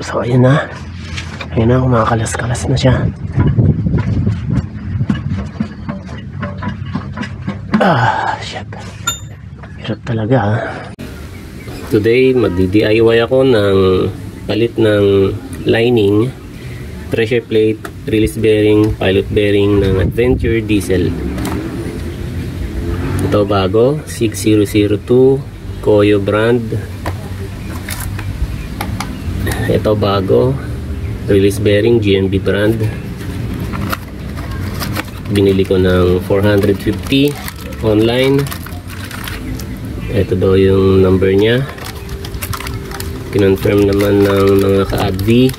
So ayun na. Ayun na, kumakalas-kalas na siya. Shit. Hirap talaga ha. Today, magdi-DIY ako ng palit ng lining, pressure plate, release bearing, pilot bearing ng Adventure Diesel. Ito bago, 6002 Koyo brand. Ito bago, release bearing, GMB brand. Binili ko ng 450 online. Ito daw yung number niya. Kinonfirm naman ng mga ka-advi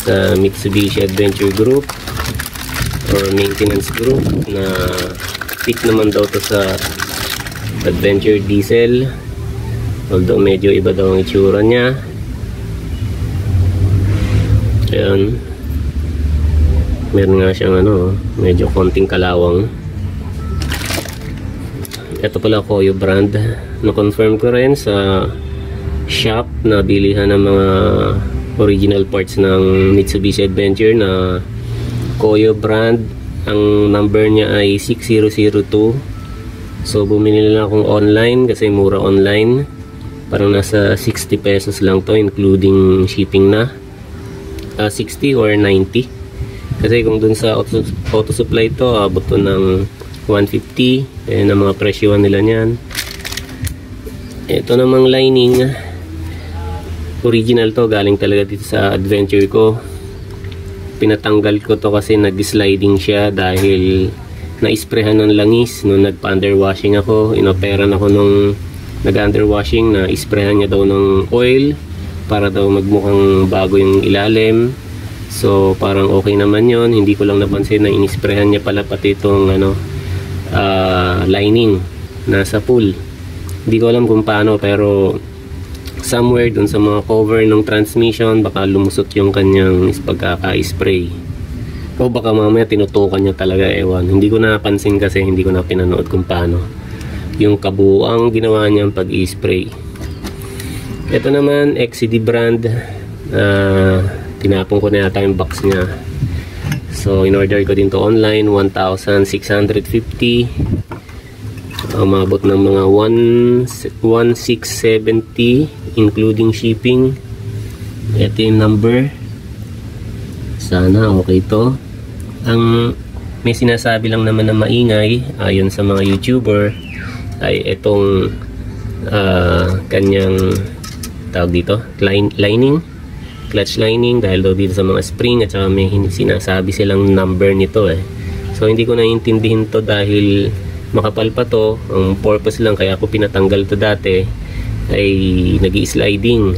sa Mitsubishi Adventure Group or maintenance group na fit naman daw to sa Adventure Diesel, although medyo iba daw ang itsura niya. Ayan, meron nga siyang medyo konting kalawang. Ito pala Koyo brand. Na-confirm ko rin sa shop na bilihan ng mga original parts ng Mitsubishi Adventure na Koyo brand. Ang number niya ay 6002. So bumili na akong online kasi mura online. Parang nasa 60 pesos lang to including shipping na. 60 or 90. Kasi kung dun sa auto supply to, abot to ng 150. Ayan ang mga presyohan nila niyan. Ito namang lining, original to, galing talaga dito sa Adventure ko. Pinatanggal ko to kasi nag-sliding siya dahil na-isprehan ng langis nung nagpa-underwashing ako. Inoperan ako nung nag-underwashing na isprehan niya daw ng oil para daw magmukhang bago yung ilalim. So parang okay naman yon. Hindi ko lang napansin na inisprehan niya pala pati itong lining nasa pool. Hindi ko alam kung paano, pero somewhere dun sa mga cover ng transmission baka lumusot yung kanyang pagkaka-spray, o baka mamaya tinutukan niya talaga, ewan. Hindi ko napansin kasi hindi ko na pinanood kung paano yung kabuuang ginawa niyang pag-i-spray. Ito naman XCD brand. Tinapon ko na yata yung box niya. So in-order ko din to online, 1,650. Umabot ng mga 1,670 including shipping. Ito yung number. Sana okay to. Ang may sinasabi lang naman na maingay ayon sa mga YouTuber ay itong kanyang tawag dito, lining, clutch lining, dahil daw dito sa mga spring at saka may sinasabi silang number nito So hindi ko naiintindihin to dahil makapal pa to. Ang purpose lang kaya ako pinatanggal to dati ay nag-i-sliding.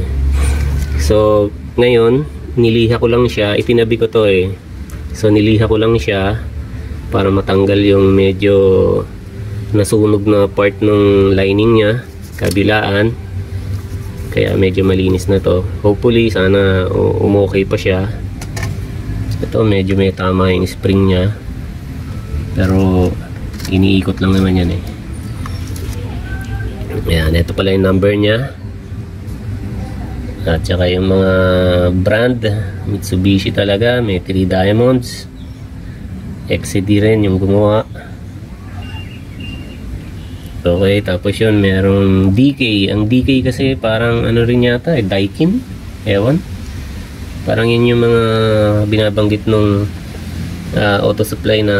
So ngayon niliha ko lang siya, itinabi ko to So niliha ko lang siya para matanggal yung medyo nasunog na part ng lining niya, kabilaan. Kaya medyo malinis na to. Hopefully sana umokay pa siya. Ito medyo may tama yung spring niya, pero iniikot lang naman yan Ayan, ito pala yung number niya. At saka yung mga brand, Mitsubishi talaga, may 3 diamonds. XCD rin yung gumawa. Okay, tapos yun, merong DK. Ang DK kasi parang rin yata, Daikin, ewan. Parang yun yung mga binabanggit nung auto supply na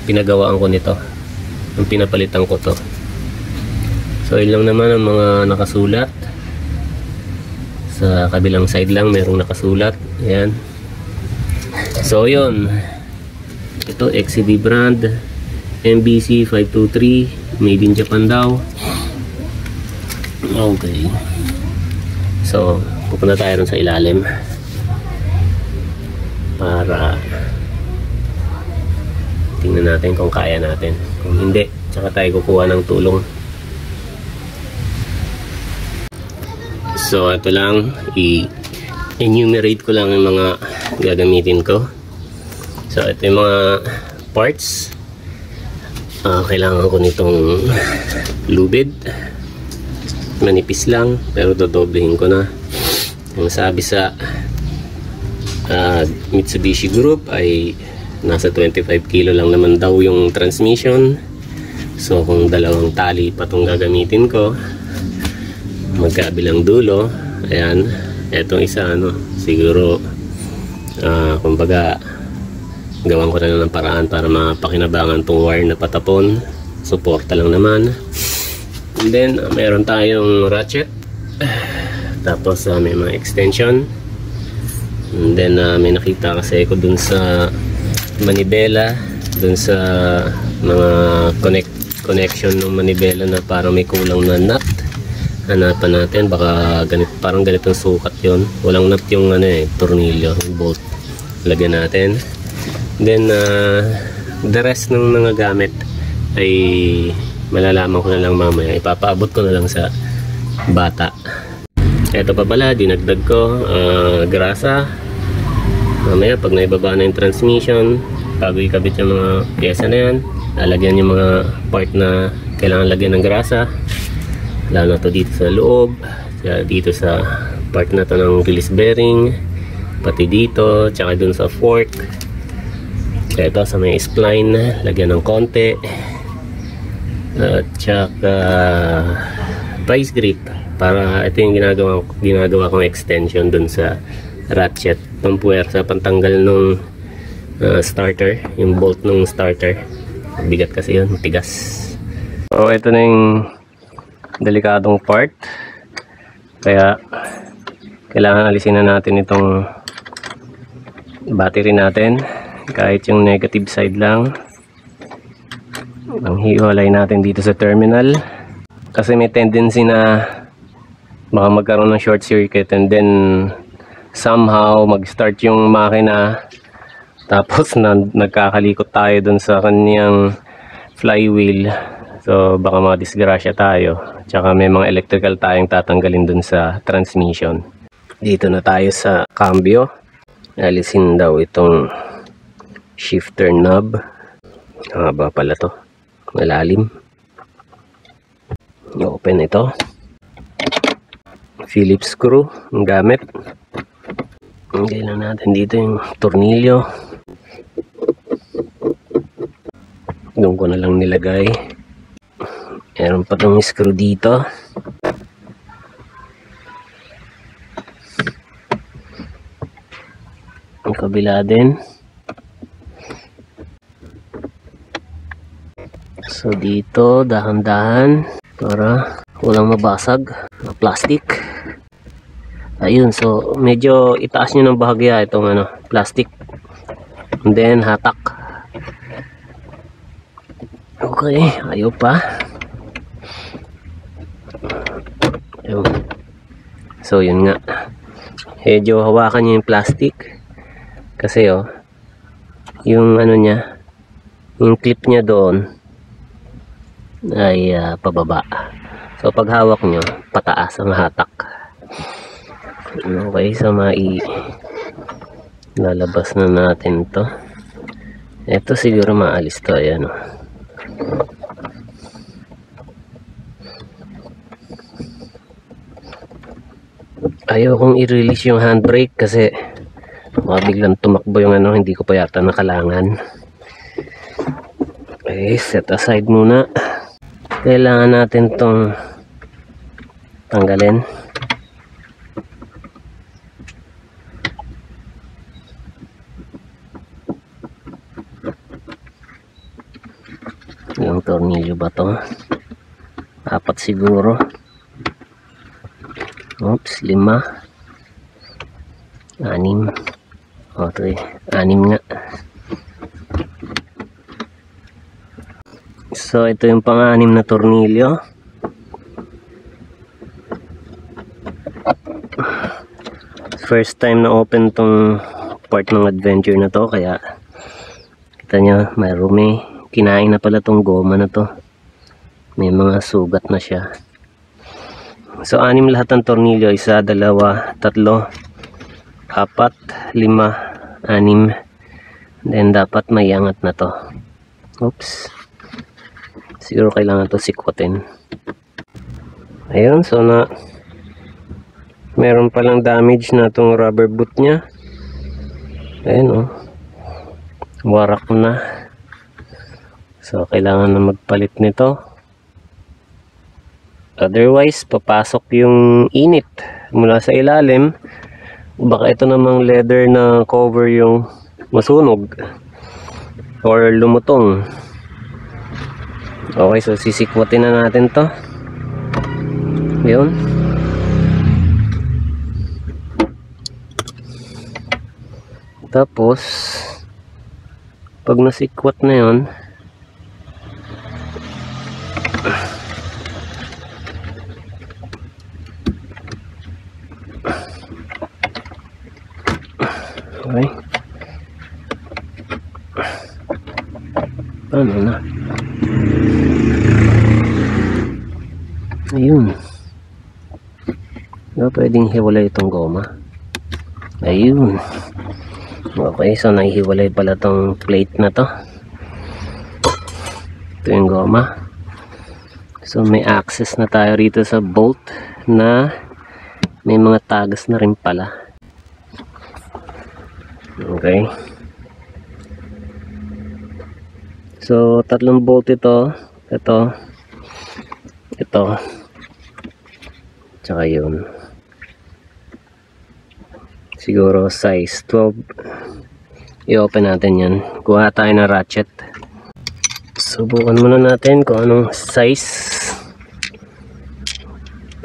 pinagawaan ko nito, yung pinapalitan ko to. So yun lang naman ang mga nakasulat. Sa kabilang side lang merong nakasulat. Ayan. So yun, ito XCD brand, MBC 523, made in Japan daw. Okay, so pupunta tayo rin sa ilalim para tingnan natin kung kaya natin. Kung hindi, tsaka tayo kukuha ng tulong. So ito lang, i-enumerate ko lang yung mga gagamitin ko. So ito yung mga parts. Kailangan ko nitong lubid. Manipis lang, pero dodoblehin ko na. Ang sabi sa Mitsubishi Group ay nasa 25 kilo lang naman daw yung transmission. So kung dalawang tali pa itong gagamitin ko, magkabilang dulo, ayan, etong isa siguro kumbaga gawan ko na lang ng paraan para mapakinabangan tong wire na patapon. Suporta lang naman. And then meron tayong ratchet, tapos may mga extension. And then may nakita kasi ako dun sa manibela, dun sa mga connection ng manibela na parang may kulang na nut. Hanapan natin, baka parang ganitong sukat yon. Walang nut yung tornilyo, yung bolt. Lagyan natin. Then the rest ng mga gamit ay malalaman ko na lang mamaya. Ipapaabot ko na lang sa bata. Ito pa pala, dinagdag ko grasa. Mamaya pag naibaba na yung transmission, bago ikabit yung mga pyesa na yan, lalagyan yung mga part na kailangan lagyan ng grasa. Lalo na to dito sa loob, dito sa part na to ng release bearing, pati dito, tsaka dun sa fork. Ito sa may spline, lagyan ng konti, at tsaka vice grip, para ito yung ginagawa kong extension dun sa ratchet, pampuwersa, pantanggal nung starter, yung bolt nung starter. Bigat kasi yun, tigas. So ito na yung delikadong part, kaya kailangan alisin na natin itong battery natin, kahit yung negative side lang. Ang hiwalay natin dito sa terminal, kasi may tendency na baka magkaroon ng short circuit and then somehow mag-start yung makina, tapos nagkakalikot tayo dun sa kanyang flywheel. So baka madisgrasya tayo. Tsaka may mga electrical tayong tatanggalin dun sa transmission. Dito na tayo sa cambio. Alisin daw itong shifter knob. Haba pala to, malalim. I-open ito. Phillips screw ang gamit. Kailangan natin dito yung tornilyo. Doon ko na lang nilagay. Meron pa itong screw dito. Ang kabila din. So dito dahan-dahan para walang mabasag na plastic. Ayun, so medyo itaas nyo ng bahagya itong plastic, and then hatak. Okay, ayaw pa. Ayun. So yun nga, medyo hawakan nyo yung plastic kasi yung niya, yung clip nya doon ay pababa. So pag hawak nyo, pataas ang hatak. Okay, so lalabas na natin to. Ito siguro maalis to. Ayan, ayaw kong i-release yung handbrake kasi biglang tumakbo yung hindi ko pa yata nakalangan. Okay, set aside muna. Kailangan natin tong tanggalin. Yung tornilyo ba to? 4 siguro. Oops, 5, 6. Okay, 6 nga. So ito yung pang-6 na tornilyo. First time na open tong part ng adventure na to, kaya kita nyo may rumi. Kinain na pala tong goma na to, may mga sugat na siya. So 6 lahat ng tornilyo, 1, 2, 3, 4, 5, 6. Then dapat may angat na to. Oops, siguro kailangan to sikwatin. Ayun, so Meron palang damage na itong rubber boot nya. Ayan o. Warak na. So kailangan na magpalit nito. Otherwise papasok yung init mula sa ilalim. Baka ito namang leather na cover yung masunog or lumutong. Okay, so sisikwatin na natin to. Yun. Tapos pag nasikwat na yun, okay. Paano na? Ayun. Diba pwedeng hiwalay itong goma? Ayun. Okay, so nahihiwalay pala itong plate na to. Ito yung goma. So may access na tayo rito sa bolt na may mga tagas na rin pala. Okay. So tatlong bolt ito. Ito. Tsaka yun. Siguro size 12. I-open natin yan. Kuha tayo ng ratchet. Subukan muna natin kung anong size.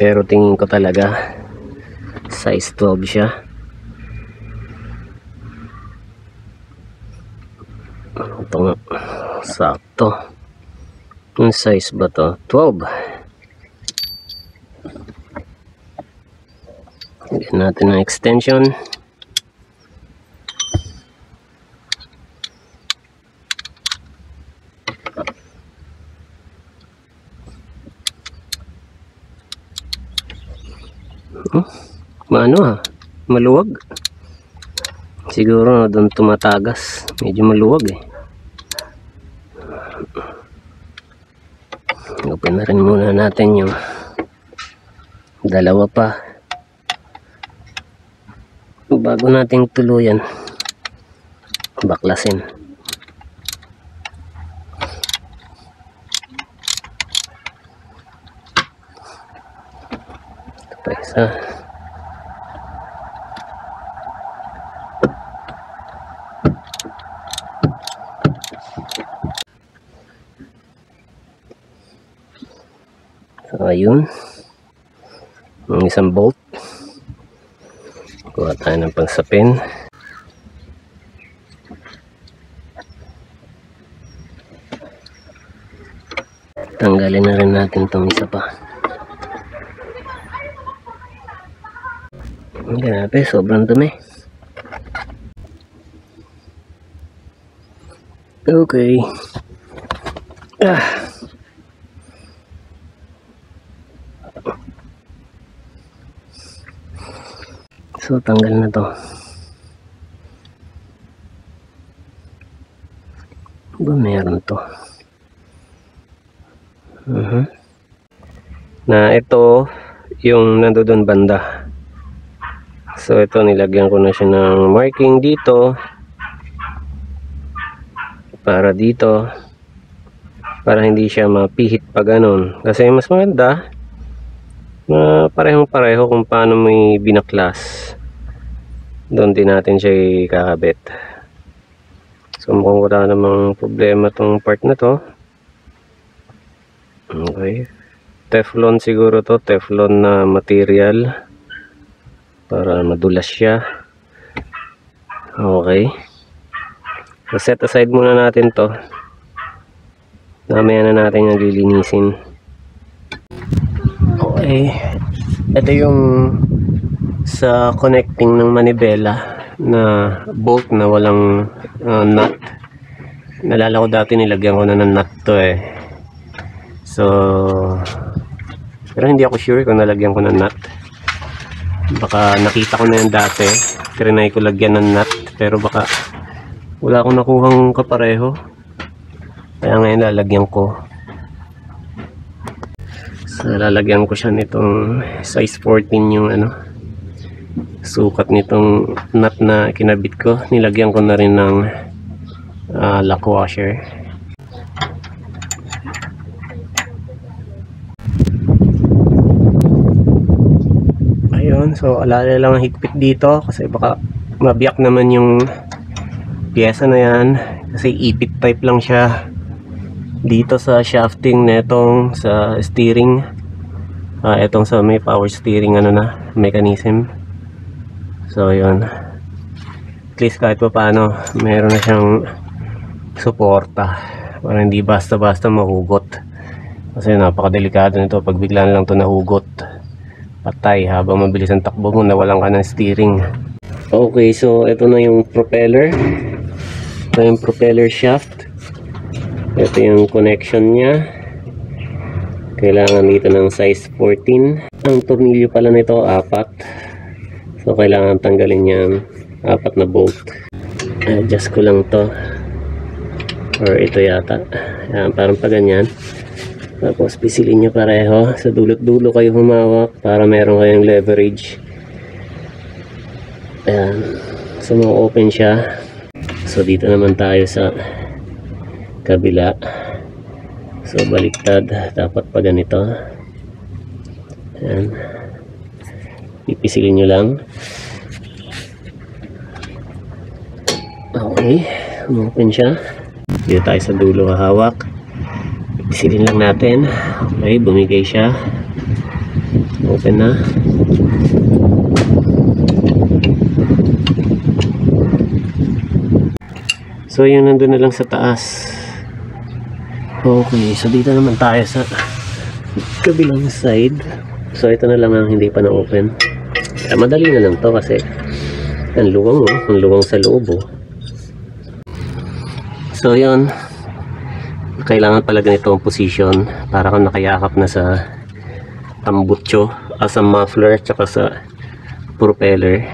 Pero tingin ko talaga size 12 siya. Ito nga. Sakto. Yung size ba to? 12. Lagyan natin ng extension. Maano maluwag. Siguro doon tumatagas. Medyo maluwag eh. Open na rin muna natin yung dalawa pa bago nating tuluyan baklasin. Ito pa isa. So ayun, ang isang bolt. Kuha tayo ng pangsapin. Tanggalin na rin natin itong isa pa. Grabe, sobrang dumi. Okay. So tanggal na to. Ba meron to? Na ito yung nandoon banda. So ito nilagyan ko na siya ng marking dito para dito, para hindi siya mapihit pa ganun. Kasi mas maganda na parehong pareho kung paano may binaklas. Doon din natin siya ikakabit. So mukhang wala namang problema tong part na to. Okay. Teflon siguro to. Teflon na material para madulas siya. Okay. So set aside muna natin to. Mamaya na natin yung lilinisin. Okay. Ito yung sa connecting ng manibela na bolt na walang nut. Nalala ko dati nilagyan ko na ng nut to eh. So pero hindi ako sure kung nalagyan ko ng nut. Baka nakita ko na yan dati, trinay ko lagyan ng nut, pero baka wala akong nakuhang kapareho, kaya ngayon lalagyan ko. So lalagyan ko siya nitong size 14 yung ano, sukat nitong nut na kinabit ko. Nilagyan ko na rin ng lock washer. Ayun, so alala lang ang higpit dito kasi baka mabiyak naman yung pyesa na yan kasi ipit type lang siya dito sa shafting netong sa steering. Etong sa may power steering mechanism. So yun, at least kahit pa paano meron na siyang suporta para hindi basta basta mahugot kasi napakadelikado nito pag biglaan lang to nahugot, patay habang mabilis ang takbo mo, nawalan ka ng steering. Okay, so ito na yung propeller, ito yung propeller shaft, ito yung connection nya. Kailangan dito ng size 14. Ang tornilyo pala nito 4, so kailangan tanggalin yan 4 na bolt. Adjust ko lang to, or ito yata. Yan, parang pa ganyan. Tapos pisilin nyo pareho, sa dulot-dulo kayo humawak para meron kayong leverage. Ayan, so ma-open siya. So dito naman tayo sa kabila. So baliktad, dapat pa ganito. Ayan, pipisilin nyo lang. Okay, ma-open siya. Dito tayo sa dulo hawak, pipisilin lang natin. Okay, bumigay siya, open na. So yun, nandun na lang sa taas. Okay, so dito naman tayo sa kabilang side. So ito na lang ang hindi pa na-open. Madali na lang to kasi ang luwang sa loob. So yun, kailangan pala ganito ang position para kang nakayakap na sa tambutso, sa muffler tsaka sa propeller.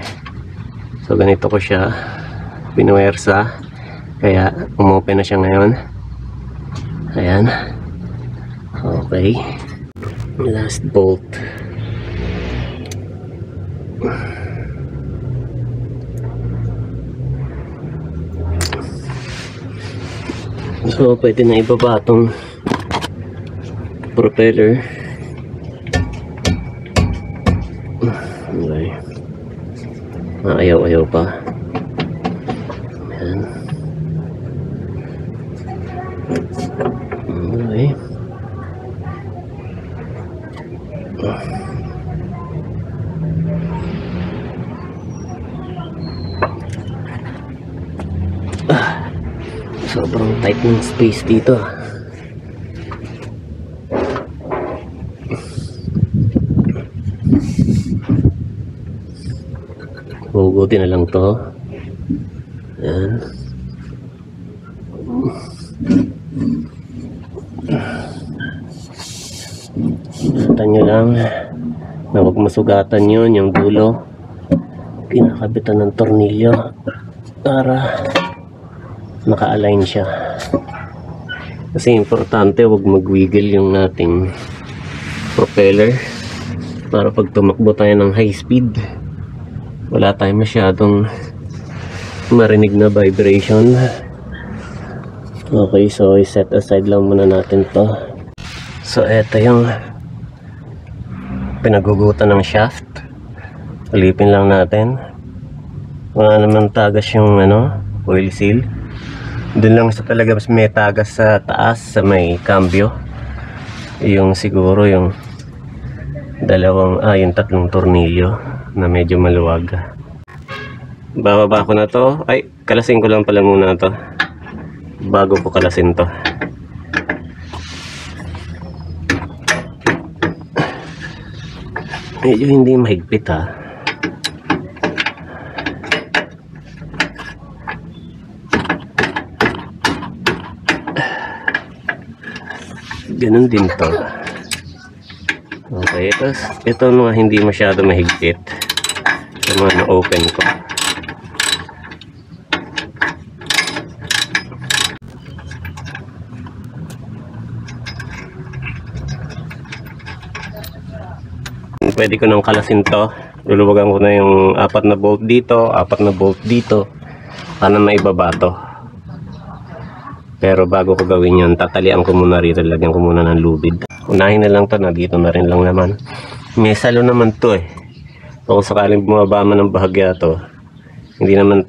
So ganito ko siya pinuwersa, kaya umopen na siya ngayon. Ayan, okay, last bolt. So pwede na ibaba itong propeller. Okay, ayaw pa. Ayan. Okay. Sobrang tight ng space dito. Hugutin na lang to. Ayan. Ingatan nyo lang na huwag masugatan yun, yung dulo. Kinakabitan ng tornilyo para naka-align siya. Kasi importante huwag mag-wiggle yung ating propeller para pag tumakbo tayo ng high speed wala tayong masyadong marinig na vibration. Okay, so i-set aside lang muna natin to. So eto yung pinagugutan ng shaft. Alipin lang natin. Wala naman tagas yung oil seal. Doon lang sa talaga mas may tagas sa taas sa may cambio. Yung siguro yung yung 3 tornilyo na medyo maluwag. Bababa ko na to. Ay, kalasin ko lang pala muna to bago ko kalasin to. Medyo hindi mahigpit ha. Ganun din to. Okay, ito mga hindi masyado mahigpit sa mga na-open ko. Pwede ko nang kalasin to Luluwagan ko na yung 4 na bolt dito, 4 na bolt dito para maibaba to. Pero bago ko gawin yun, tatalian ko muna rito, lagyan ko muna ng lubid. Unahin na lang to, na dito na rin lang naman. May salo naman to eh. So, kung sakaling bumaba man ng bahagya to, hindi naman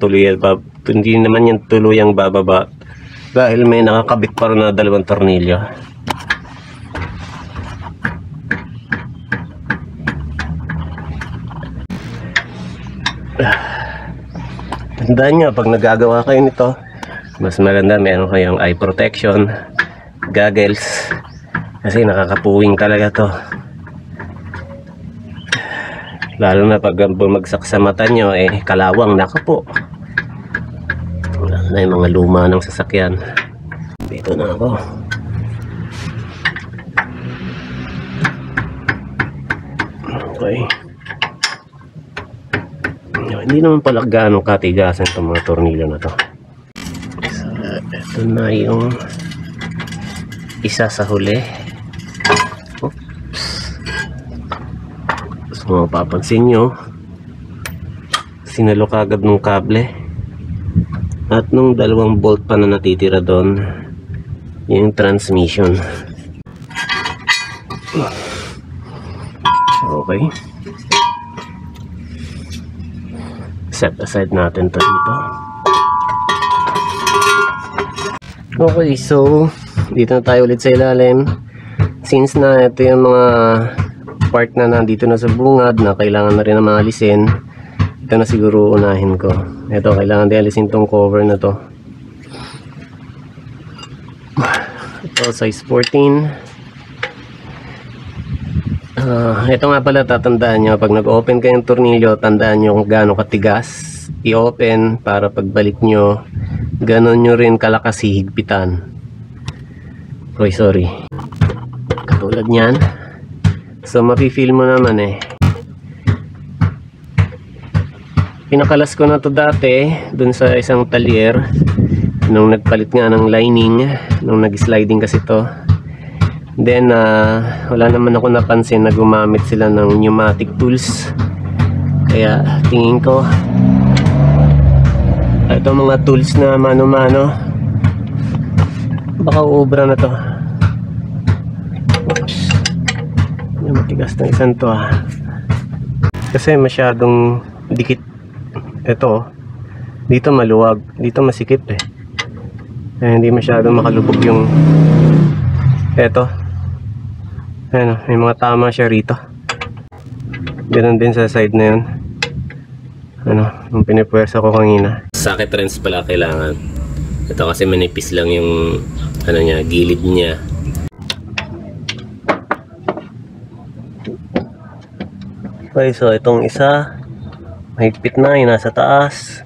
yan tuluyang bababa dahil may nakakabit pa rin na 2 tornilyo. Tandaan nyo, pag nagagawa kayo nito, mas maganda meron kayong eye protection, goggles, kasi nakakapuwing talaga to. Lalo na pag bumagsak sa mata nyo, kalawang naka po. Wala na yung mga luma ng sasakyan. Dito na ako. Okay. Hindi naman pala gaano katigasan itong mga tornilyo na to. So, ito na yung isa sa huli. Oops. So, mapapansin nyo, sinalo kagad ng kable. At nung 2 bolt pa na natitira doon, yung transmission. Okay. Set aside natin to dito. Okay, so dito na tayo ulit sa ilalim. Since na ito yung mga part na nandito na sa bungad na kailangan na rin na maalisin, ito na siguro unahin ko. Ito, kailangan din alisin tong cover na to. Ito, size 14. Ito nga pala, tatandaan nyo, pag nag-open kayong tornilyo, tandaan nyo kung gaano katigas i-open para pagbalik nyo, ganon nyo rin kalakas higpitan. Oy, sorry. Katulad nyan. So, mapi-feel mo naman eh. Pinakalas ko na to dati dun sa isang talyer nung nagpalit nga ng lining, nung nag-sliding kasi to. Then wala naman ako napansin na gumamit sila ng pneumatic tools, kaya tingin ko ito mga tools na mano-mano baka uubra na to. Oops, yung matigas na isang to kasi masyadong dikit. Ito dito maluwag, dito masikip hindi masyadong makalubog yung eto. Ayan, may mga tama siya rito. Ganun din sa side na yun. Yung pinipwersa ko kanina. Socket wrench pala kailangan. Ito kasi manipis lang yung niya, gilid niya. Okay, so itong isa mahigpit na, yung nasa taas.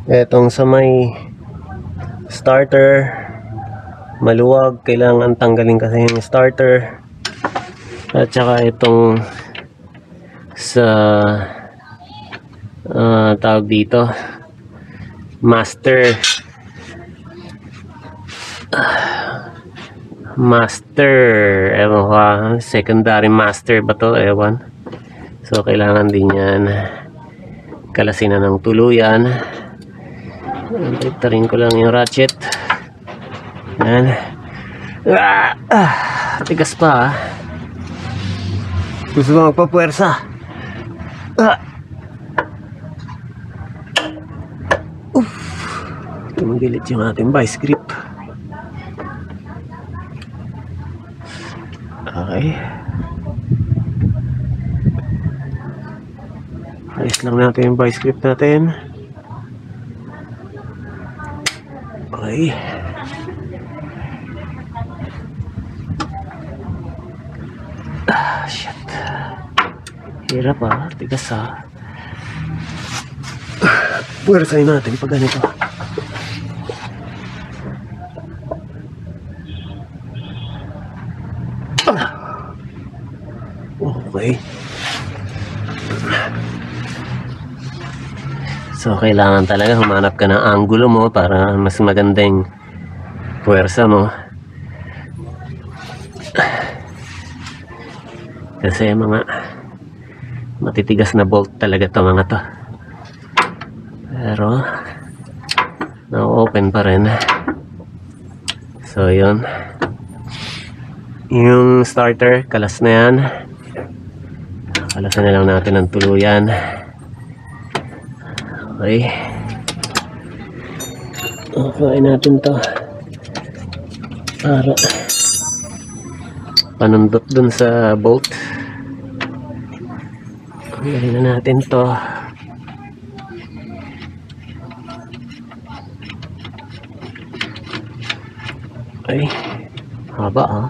Itong sa may starter maluwag, kailangan tanggalin kasi yung starter. At saka itong sa tawag dito master ewan ko, secondary master ba to, ewan. So kailangan din yan kalasin na ng tuluyan. Tarin ko lang yung ratchet. Yan. Tigas pa gusto mo magpapuwersa. Tumagilit yung ating vice grip. Okay. Ayos lang natin yung vice grip natin. Okay. Shit. Hirap tigas puwersahin natin pag ganito. Okay. So kailangan talaga humanap ka ng angulo mo para mas magandang puwersa mo. Kasi matitigas na bolt talaga to mga to, pero na-open pa rin. So yun, yung starter kalas na yan, kalasan na lang natin ng tuluyan. Okay, okay natin to para panundot dun sa bolt. Galing na natin to. Ay, haba ah.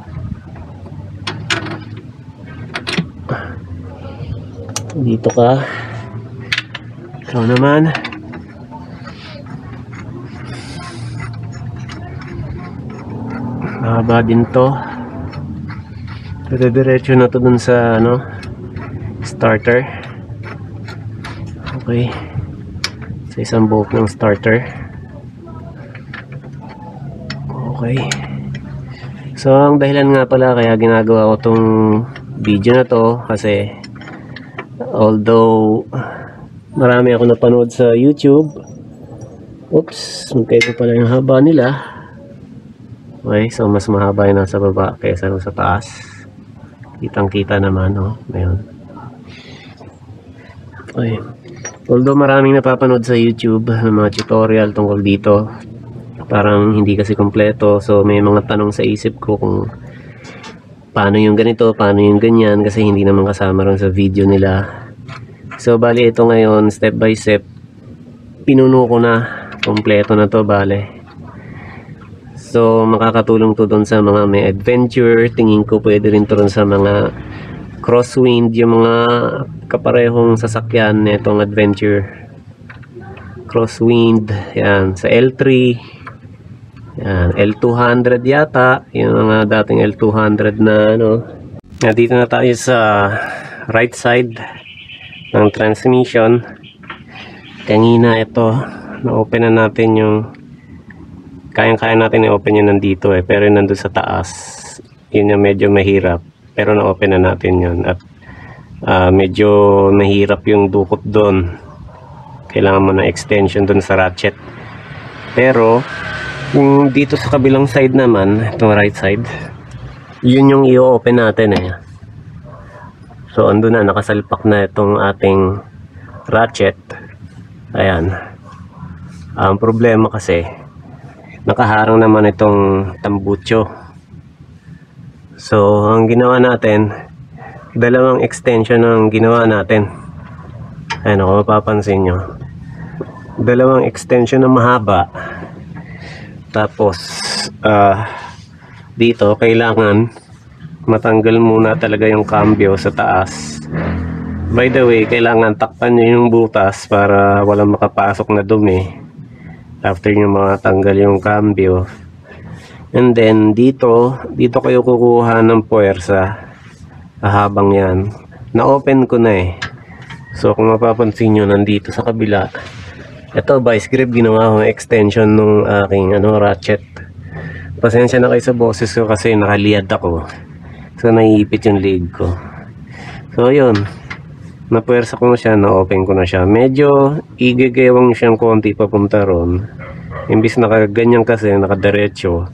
Dito ka. Ikaw naman. Haba din to. Diretso na to dun sa ano, starter. Okay, sa isang bolt ng starter. Okay, so ang dahilan nga pala kaya ginagawa ko tong video na to, kasi although marami ako napanood sa YouTube, oops, magkaiba pala yung haba nila. Okay, so mas mahaba yung nasa baba kaysa sa taas. Kitang kita naman, oh, ngayon. Okay, although maraming napapanood sa YouTube ng mga tutorial tungkol dito, parang hindi kasi kompleto. So may mga tanong sa isip ko kung paano yung ganito, paano yung ganyan, kasi hindi naman kasama rin sa video nila. So bali ito ngayon, step by step, pinuno ko na, kompleto na to bale. So makakatulong to doon sa mga may adventure. Tingin ko pwede rin to rin sa mga crosswind, yung mga kaparehong sasakyan nitong adventure. Crosswind, yan, sa L3, yan, L200 yata, yung mga dating L200 na ano. Dito na tayo sa right side ng transmission. Kanina ito, na-open na natin yung, kayang-kaya natin i-open yun nandito pero nandun sa taas, yun yung medyo mahirap. Pero na-open na natin yun at medyo mahirap yung dukot doon. Kailangan mo na extension doon sa ratchet. Pero yung dito sa kabilang side naman, itong right side, yun yung i-open natin eh. So andun na, nakasalpak na itong ating ratchet. Ayan. Ang problema kasi nakaharang naman itong tambucho. So ang ginawa natin, dalawang extension ang ginawa natin. Ayan, kung mapapansin nyo, dalawang extension na mahaba. Tapos dito kailangan matanggal muna talaga yung cambio sa taas. By the way, kailangan takpan nyo yung butas para walang makapasok na dumi after nyo matanggal yung cambio. And then dito kayo kukuha ng puwersa habang yan. Na-open ko na eh. So kung mapapansin nyo, nandito sa kabila, ito vice grip, ginawa kong extension nung aking ratchet. Pasensya na kayo sa boses ko kasi nakaliyad ako. So naiipit yung leg ko. So yun, napuwersa ko na siya, na-open ko na siya. Medyo igigewang siyang konti papunta ron. Imbis nakaganyan kasi, nakadiretso,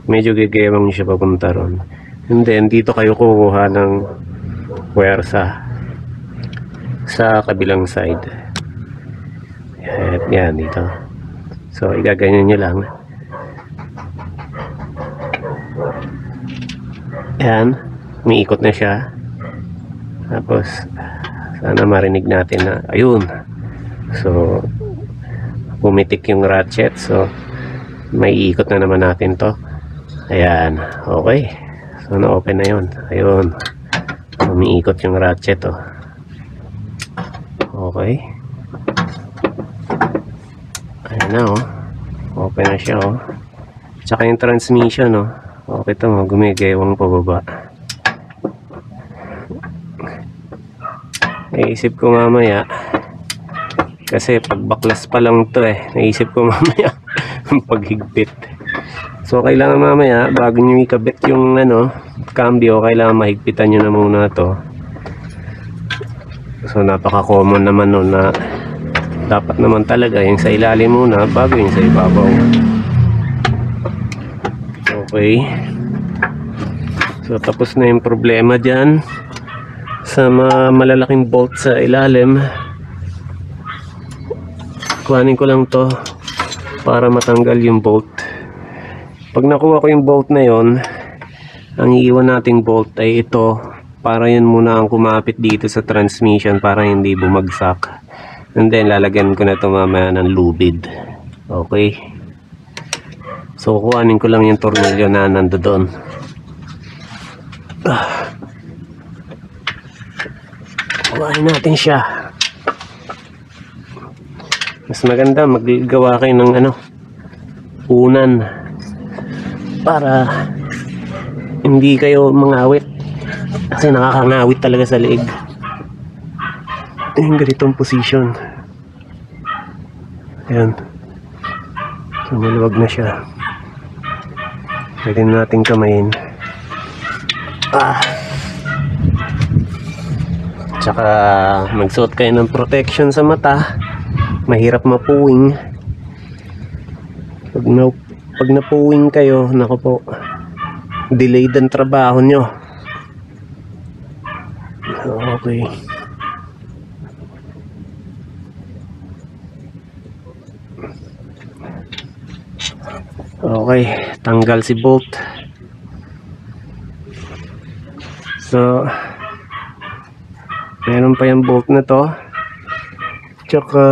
medyo gigewang siya papunta ron. And then dito kayo kukuha ng puwersa sa kabilang side. Yan dito. So igaganyan nyo lang. Yan, umiikot na siya. Tapos sana marinig natin na ayun. So pumitik yung ratchet. So may iikot na naman natin to. Ayan, okay. So na-open na yun. Ayun, umiikot yung ratchet oh. Okay. Ayan na oh. Open na siya oh. Tsaka yung transmission oh. Okay ito mo, gumigewang pababa. Naisip ko mamaya, kasi pagbaklas pa lang to eh, naisip ko mamaya paghigpit. So kailangan mamaya, bago nyo ikabit yung cambio, kailangan mahigpitan nyo na muna to. So napaka-common naman nun na dapat naman talaga yung sa ilalim muna bago yung sa ibabaw. Okay. So tapos na yung problema dyan sa mga malalaking bolt sa ilalim. Kuhanin ko lang to para matanggal yung bolt. Pag nakuha ko yung bolt na yon, ang iiwan nating bolt ay ito, para yun muna ang kumapit dito sa transmission para hindi bumagsak. And then lalagyan ko na ito mamaya ng lubid. Okay. So kuhanin ko lang yung tornilyo na nando doon. Kuhanin natin siya. Mas maganda maggawa kayo ng unan para hindi kayo mangawit, kasi nakakangawit talaga sa leeg yung ganitong position. Ayan, so maluwag na siya, pwede natin kamayin. Tsaka magsuot kayo ng protection sa mata, mahirap mapuwing. Pag napuwing kayo, nako po, delayed ang trabaho nyo. Okay. Okay, tanggal si bolt. So meron pa yung bolt na to. Tsaka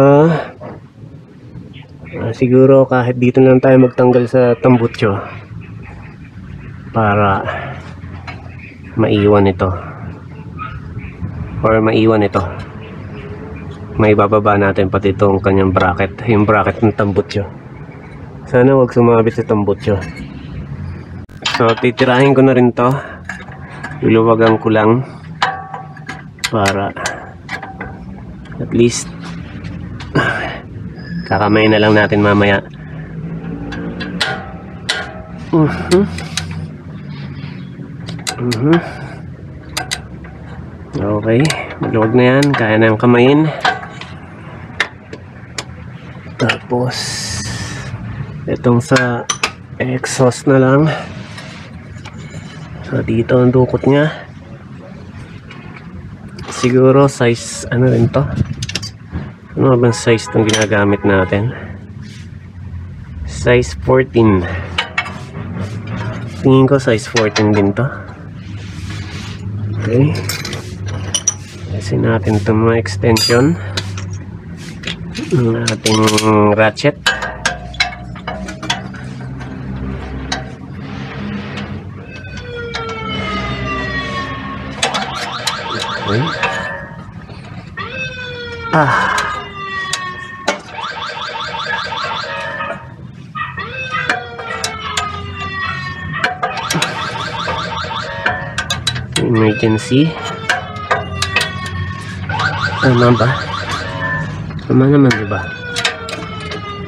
siguro kahit dito lang tayo magtanggal sa tambutso para maiwan ito, or maiwan ito. May bababa natin pati itong kanyang bracket, yung bracket ng tambutso. Sana wag sumabit sa tambutso. So titirahin ko na rin to, iluwagan ko lang para at least kakamay na lang natin mamaya. Okay, maluwag na yan, kaya na yung kamayin. Tapos itong sa exhaust na lang. So dito ang dukot nya, siguro size rin to. Ano bang size itong ginagamit natin? Size 14. Tingin ko size 14 din to. Okay, kasi natin itong mga extension ng ating ratchet. Okay. Emergency. Tama ba? Tama naman, diba?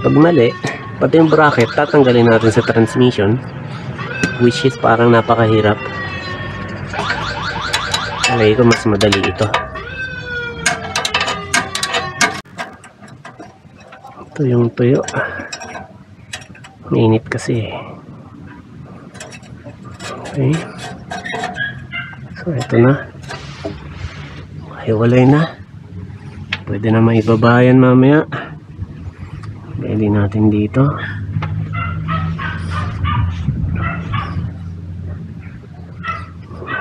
Pag mali, pati yung bracket tatanggalin natin sa transmission, which is parang napakahirap. Alay ko mas madali ito. Ito yung tuyo. Mainit kasi. Okay. So ito na. Hiwalay na. Pwede na maibabayan mamaya. Pwede natin dito.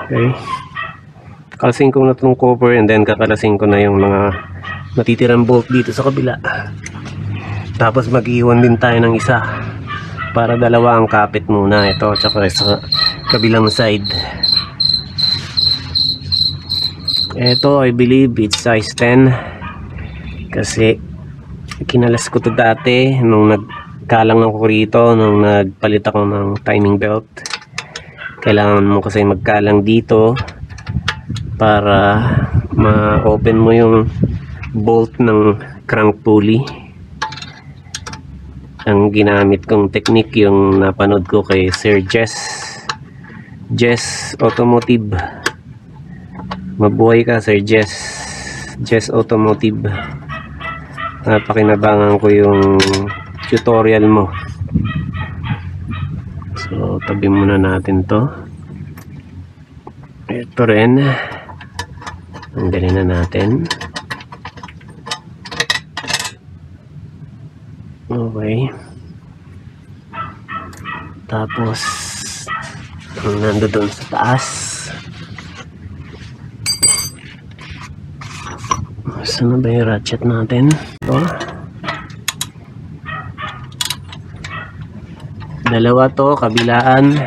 Okay. Kakalasin ko na itong cover, and then kakalasin ko na yung mga natitirang bolt dito sa kabila. Tapos mag-iwan din tayo ng isa para dalawa ang kapit muna, ito tsaka sa kabilang side. Ito I believe it's size 10 kasi kinalas ko to dati nung nagkalang ako rito, nung nagpalit ako ng timing belt. Kailangan mo kasi magkalang dito para ma-open mo yung bolt ng crank pulley. Ang ginamit kong technique yung napanood ko kay Sir Jess Automotive. Mabuhay ka, Sir Jess. Jess Automotive. Napakinabangan ko yung tutorial mo. So tabi muna natin to. Ito rin, tanggalin na natin. Okay, tapos ang nandoon sa taas, saan na ba yung ratchet natin? Ito, dalawa to, kabilaan.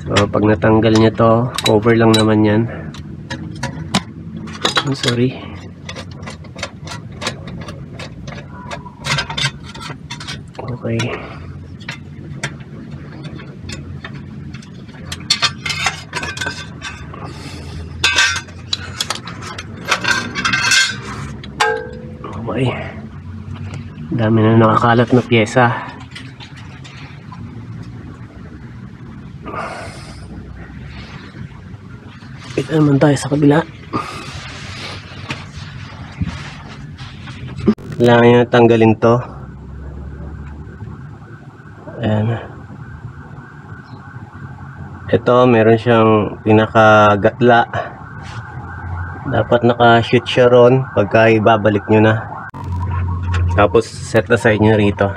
So pag natanggal niya to, cover lang naman yan. Oh, sorry. Okay. Okay. Dami na nakakalat na pyesa. Ito naman tayo sa kabila. Kailangan nyo tanggalin to. Ayan. Ito meron siyang pinakagatla. Dapat naka-shoot siya ron pagka ibabalik nyo na. Tapos set aside nyo rito.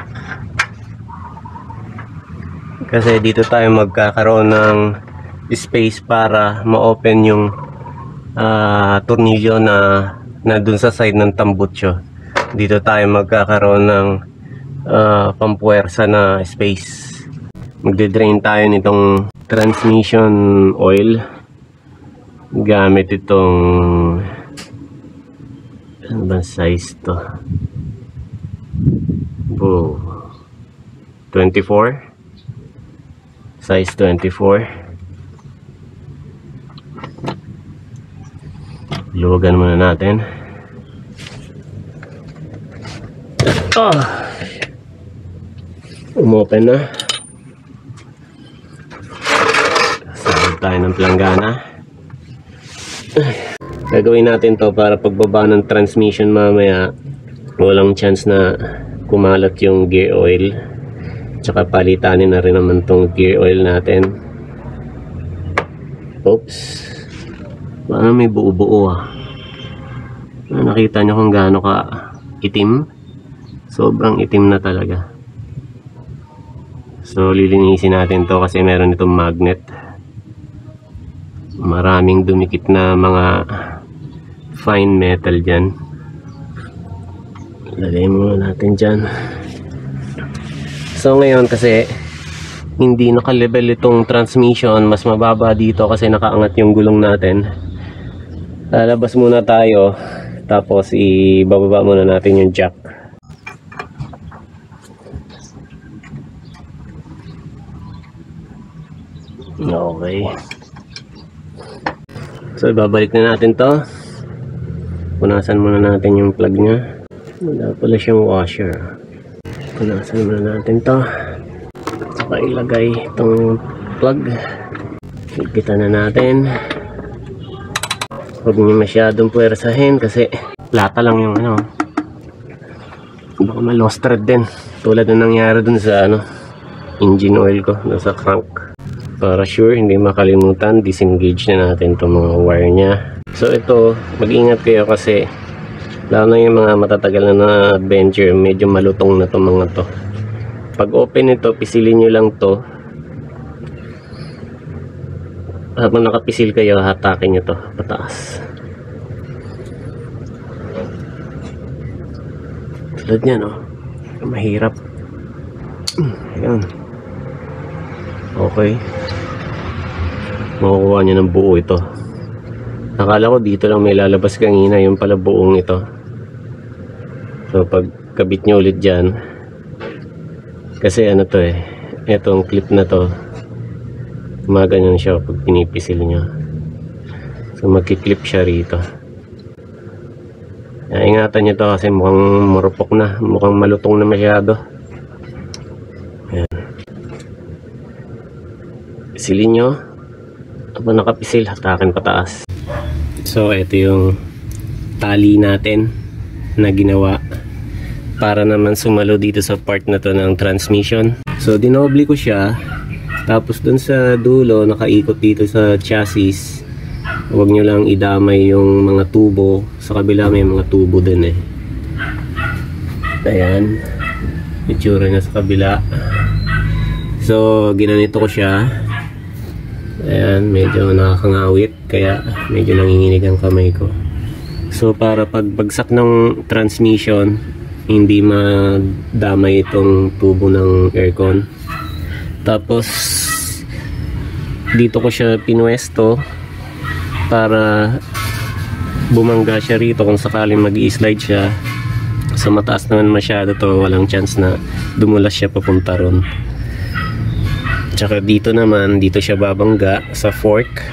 Kasi dito tayo magkakaroon ng space para ma-open yung tornilyo na dun sa side ng tambutso. Dito tayo magkakaroon ng pampuwersa na space. Magde-drain tayo nitong transmission oil gamit itong ano ba size to? 24 size 24. Luwagan muna natin. Umopen na. Sahod tayo ng planggana. Gagawin natin to para pagbaba ng transmission mamaya walang chance na kumalat yung gear oil. Tsaka palitanin na rin naman tong gear oil natin. Oops, baka may buo-buo nakita nyo kung gaano ka itim. Sobrang itim na talaga. So lilinisin natin to kasi meron itong magnet. Maraming dumikit na mga fine metal dyan. Lagay muna natin dyan. So ngayon kasi hindi naka-level itong transmission, mas mababa dito kasi nakaangat yung gulong natin. Lalabas muna tayo, tapos ibababa muna natin yung jack. Okay. So ibabalik na natin to. Punasan muna natin yung plug nya. Wala pala siyang washer. Punasan muna natin to. Saka ilagay itong plug. Higpitan na natin. Huwag niyo masyadong puwersahin kasi plata lang yung ano. Baka ma-lost thread din. Tulad na nangyari dun sa engine oil ko, sa crank. Para sure hindi makalimutan, disengage na natin itong mga wire nya. So ito, mag-ingat kayo kasi lalo na yung mga matatagal na adventure, medyo malutong na itong mga to. Pag open ito, pisilin nyo lang to. Habang nakapisil kayo, hatakin nyo to pataas. Tulad niya, no? Mahirap. Ayan. Okay. Makukuha nyo ng buo ito. Akala ko dito lang may lalabas kanina, yung pala buong ito. So pag kabit nyo ulit dyan, kasi ano to etong clip na to, gumaganyan siya pag pinipisil nyo. So magkiklip siya rito. Ingatan nyo to kasi mukhang marupok na, mukhang malutong na masyado. Ayan. Pisilin nyo. Habang nakapisil, hatakin pataas. So ito yung tali natin na ginawa para naman sumalo dito sa part na to ng transmission. So dinoble ko siya, tapos dun sa dulo nakaikot dito sa chassis. Huwag nyo lang idamay yung mga tubo, sa kabila may mga tubo din eh. Ayan, itsura na sa kabila. So ginanito ko siya. Ayan, medyo nakakangawit, kaya medyo nanginginig ang kamay ko. So para pagbagsak ng transmission, hindi madamay itong tubo ng aircon. Tapos dito ko siya pinwesto para bumangga siya rito kung sakaling mag-i-slide siya. Sa mataas naman masyado to, walang chance na dumulas siya papunta ron. Tsaka dito naman, dito siya babangga sa fork.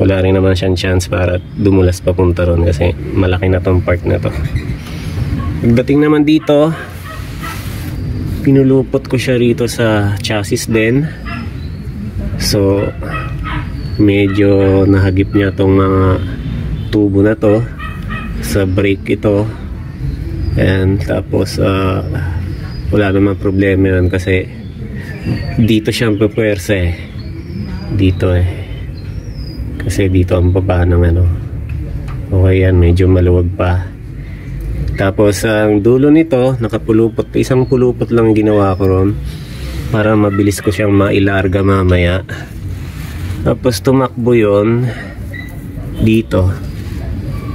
Wala rin naman siyang chance para dumulas papunta ron kasi malaki na tong part na to. Pagdating naman dito, pinulupot ko siya rito sa chassis din. So medyo nahagip niya tong mga tubo na to sa brake ito. And tapos wala naman problema yun kasi dito siya pupuwersa eh. Dito eh. Kasi dito ang baba ng ano. Okay yan, medyo maluwag pa. Tapos ang dulo nito, nakapulupot. Isang pulupot lang ginawa ko ron para mabilis ko siyang mailarga mamaya. Tapos tumakbo yun dito.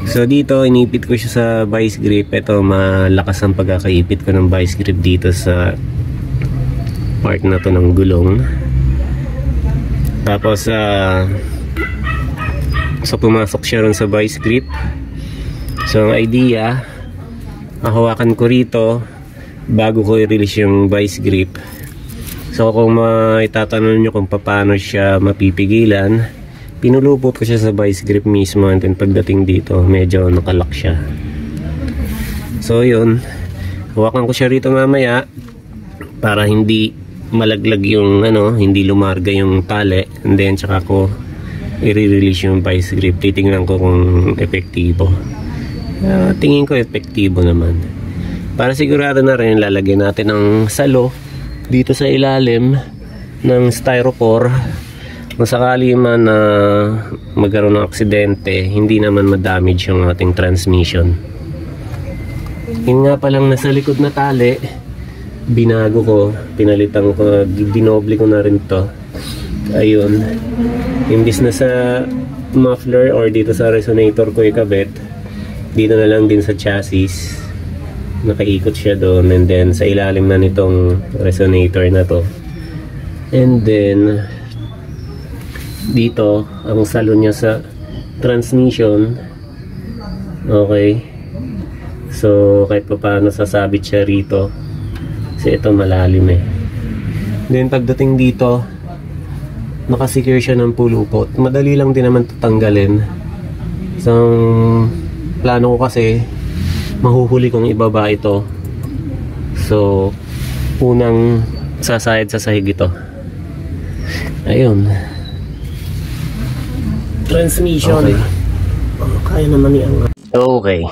So dito, inipit ko siya sa vice grip. Ito, malakas ang pagkakaipit ko ng vice grip dito sa part na to ng gulong. Tapos so pumasok siya ron sa vice grip. So ang idea, hawakan ko rito bago ko i-release yung vice grip. So kung maitatanong nyo kung paano siya mapipigilan, pinulupot ko siya sa vice grip mismo, and then pagdating dito medyo nakalock siya. So yun, hawakan ko siya rito mamaya para hindi malaglag yung ano, hindi lumarga yung tali, and then tsaka ko i-release yung vice grip. Titingnan ko kung epektibo. Tingin ko epektibo naman. Para sigurado na rin, lalagyan natin ng salo dito sa ilalim ng styrofoam. Kung sakali man na magkaroon ng aksidente, hindi naman ma-damage yung ating transmission. Yun nga palang nasa likod na tali, binago ko, pinalitan ko, dinoble ko na rin to. Ayun, imbis na sa muffler or dito sa resonator ko ikabit, dito na lang din sa chassis. Nakaikot siya doon, and then sa ilalim na nitong resonator na to. And then dito ang salo niya sa transmission. Okay, so kahit pa paano sasabit siya rito kasi ito malalim eh. Then pagdating dito, nakasecure siya ng pulupot. Madali lang din naman tatanggalin. Isang plano ko kasi mahuhuli kong ibaba ito. So unang sasayad sa sahig ito. Ayun, transmission. Okay. Kaya naman niya. Okay.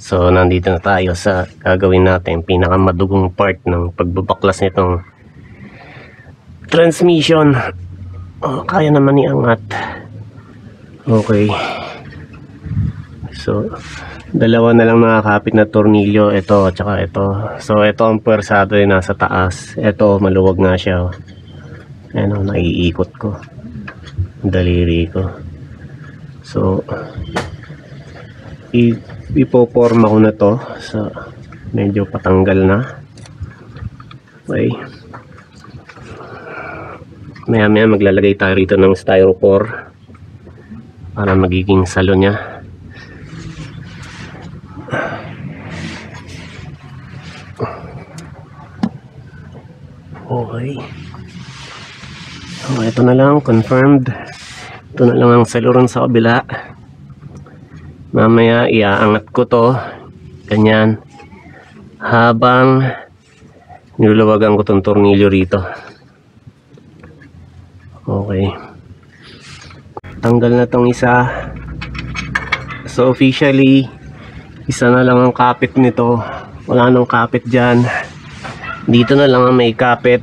So nandito na tayo sa gagawin natin pinakamadugong part ng pagbabaklas nitong transmission. Kaya naman iangat. Okay. So dalawa na lang nakakapit na tornilyo, ito at saka ito. So ito ang pwersado ay nasa taas. Ito maluwag nga siya. Ano, naiikot ko daliri ko. So ipoporma ko na to sa medyo patanggal na. Okay, maya maya maglalagay tayo rito ng styrofoam para magiging salo nya. Okay, so ito na lang, confirmed. Ito na lang ang saluran sa kabila. Mamaya iaangat ko to ganyan habang niluluwagan ko tong tornilyo rito. Okay, tanggal na tong isa. So officially, isa na lang ang kapit nito. Wala nang kapit dyan. Dito na lang ang may kapit.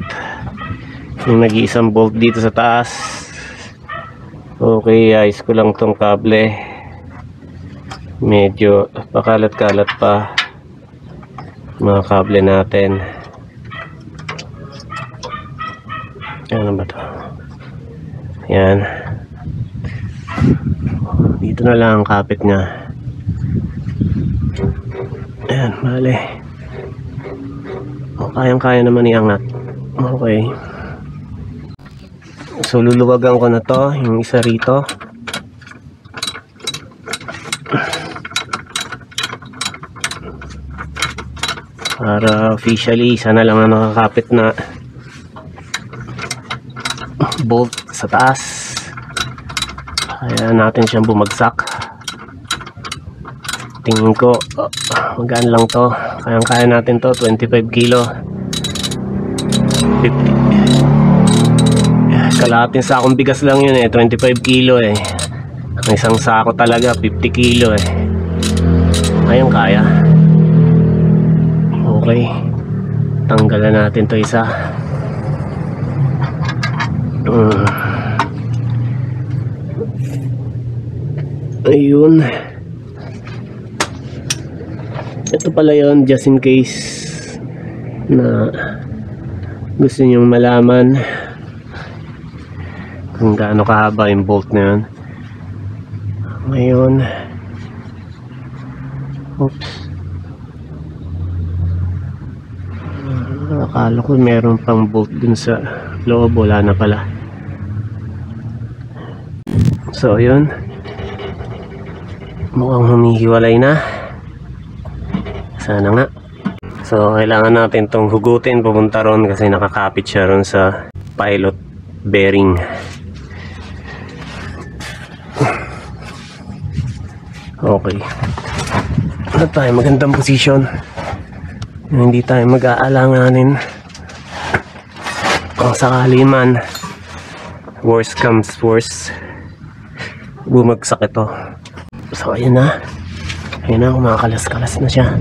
Yung nag-iisang bolt dito sa taas. Okay, ayos ko lang tong kable. Medyo pakalat-kalat pa mga kable natin. Ano ba to? Yan. Dito na lang ang kapit niya. Ayan, mali. O, kayang-kaya naman iangat. Okay. So, luluwagan ko na to, yung isa rito. Para officially, isa na lang ang nakakapit na bolt sa taas. Kaya natin siyang bumagsak. Tingin ko magaan lang to. Kayang-kaya natin to. 25 kilo 50. Kalahating sakong bigas lang yun 25 kilo Ang isang sako talaga 50 kilo Ayun, kaya. Okay, tanggalan natin to isa. Ayun. Ito pala yun, just in case na gusto nyong malaman kung gaano kahaba yung bolt na yun. Ngayon, oops, akala ko meron pang bolt dun sa loob, wala na pala. So yun, mukhang humihiwalay na. Sana nga. So kailangan natin tong hugutin pupunta ron kasi nakakapit siya ron sa pilot bearing. Okay, ano tayo, magandang posisyon, hindi tayo mag-aalanganin kung sakali man worst comes worst, bumagsak ito. So ayun na, kumakalas-kalas na siya.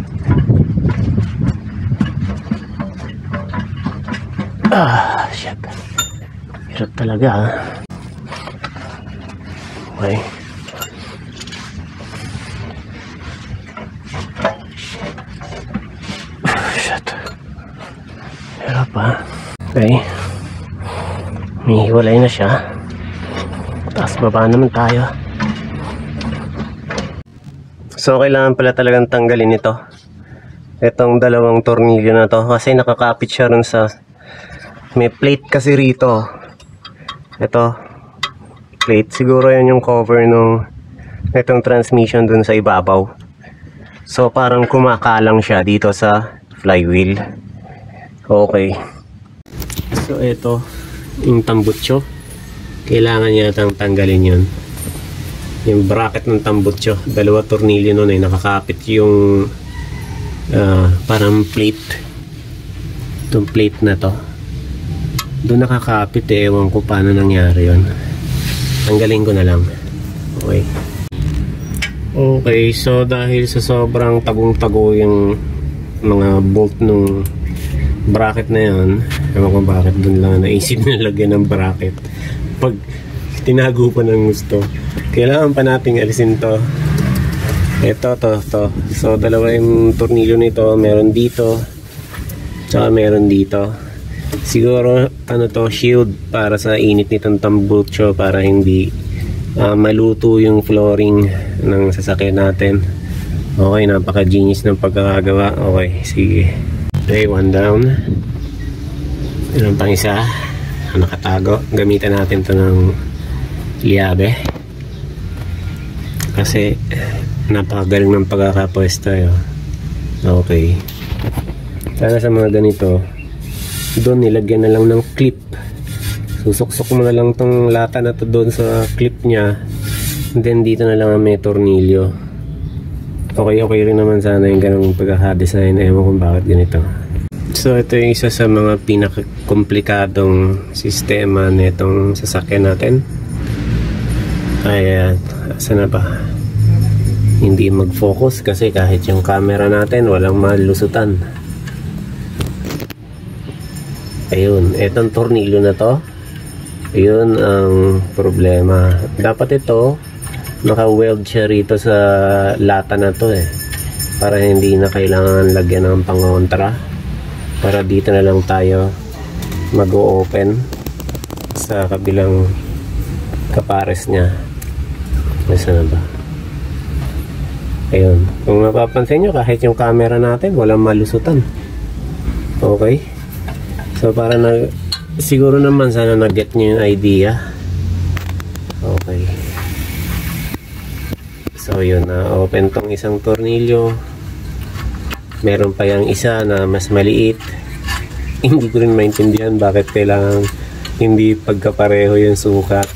Shit, hirap talaga Okay. Hirap Okay, mihiwalay na siya. Taas baba naman tayo. So kailangan pala talagang tanggalin ito, itong dalawang tornilyo na to, kasi nakakapit siya rin sa, may plate kasi rito. Ito plate, siguro yan yung cover nung itong transmission dun sa ibabaw. So parang kumakalang siya dito sa flywheel. Okay, so ito yung tambutso, kailangan yatang tanggalin yun. Yung bracket ng tambutso, dalawa tornilyo nun nakakapit yung parang plate. Itong plate na to doon nakakapit ewan ko paano nangyari yun. Tanggalin ko na lang. Okay. Okay, so dahil sa sobrang tagong-tago yung mga bolt nung bracket na yun, ewan ko bakit doon lang naisip na lagyan ng bracket pag tinago pa ng gusto. Kailangan pa nating alisin to. To. So dalawa yung tornilyo nito, meron dito tsaka meron dito. Siguro ano to, shield para sa init nitong tambutso, para hindi maluto yung flooring ng sasakyan natin. Okay, napaka-genius ng pagkakagawa. Okay, sige. Okay, one down. Meron pang isa nakatago. Gamitan natin to ng liabe kasi napakagaling ng pagkakapwesto. Okay, sana sa mga ganito doon nilagyan na lang ng clip. Susuksok mo na lang tong lata na to doon sa clip nya, and then dito na lang may tornilyo. Okay rin naman sana yung ganung pagkaka-design. Ewan kung bakit ganito. So ito yung isa sa mga pinaka-komplikadong sistema nitong sasakyan natin. Ayan, saan na ba? hindi mag-focus kasi kahit yung camera natin walang malusutan. Ayun, etong tornilyo na to, yun ang problema. Dapat ito naka-weld siya rito sa lata na to para hindi na kailangan lagyan ng pangontra, para dito na lang tayo mag-o-open sa kabilang kapares nya. Nasaan na ba? Ayun, kung mapapansin nyo, kahit yung camera natin walang malusutan. Okay, so para na siguro naman, sana nag-get nyo yung idea. Okay, so yun, na-open tong isang tornilyo. Meron pa yung isa na mas maliit. Hindi ko rin maintindihan bakit kailangan hindi pagkapareho yung sukat.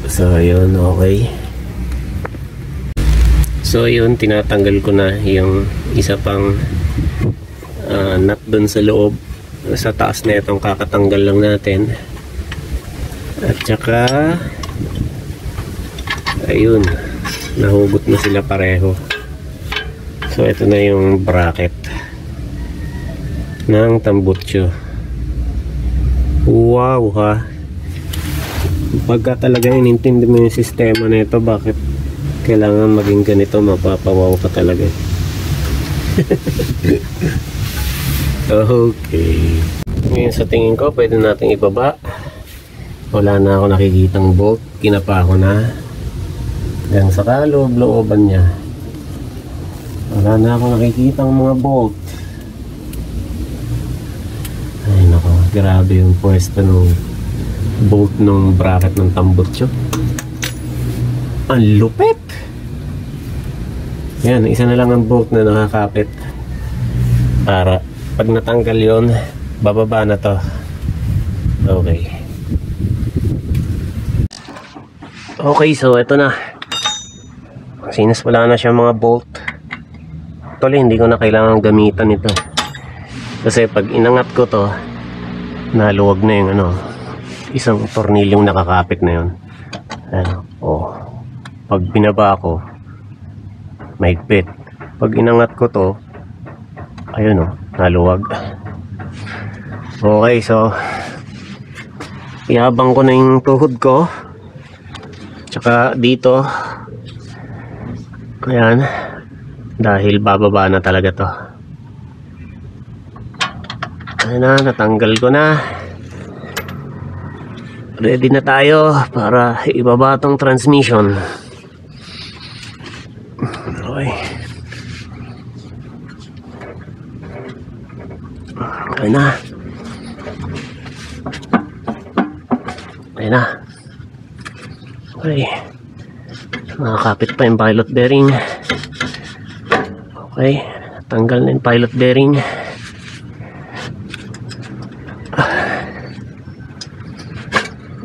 So yun, okay. So yun, tinatanggal ko na yung isa pang nut dun sa loob. Sa taas na itong kakatanggal lang natin. At saka ayun, nahugot na sila pareho. So ito na yung bracket ng tambutso. Wow ha, pagka talaga inintindi mo yung sistema na ito, bakit kailangan maging ganito, mapapawaw ka talaga. Okay, ngayon sa tingin ko pwede natin ibaba. Wala na ako nakikitang bolt, kinapa ko na hanggang sa kaloob-looban nya. Wala na ako nakikitang mga bolt. Ay nako, grabe yung pwesto ng bolt ng bracket ng tambutso. Ang lupit. Yan, isa na lang ang bolt na nakakapit para pag natanggal yon, bababa na to. Okay. Okay, so ito na. Since wala na siya mga bolt, actually hindi ko na kailangan gamitan ito. Kasi pag inangat ko to, naluwag na yung isang tornilyong nakakapit na yun. Oh, pag binaba ko, mahigpit. Pag inangat ko to, ayun naluwag. Okay, so ihabang ko na yung tuhod ko, tsaka dito. Ayan, dahil bababa na talaga to. Ayan na, natanggal ko na. Ready na tayo para ibaba tong transmission. Okay. Ayan na. Ayan na. Okay. Nakakapit pa yung pilot bearing. Okay. Tanggal na yung pilot bearing.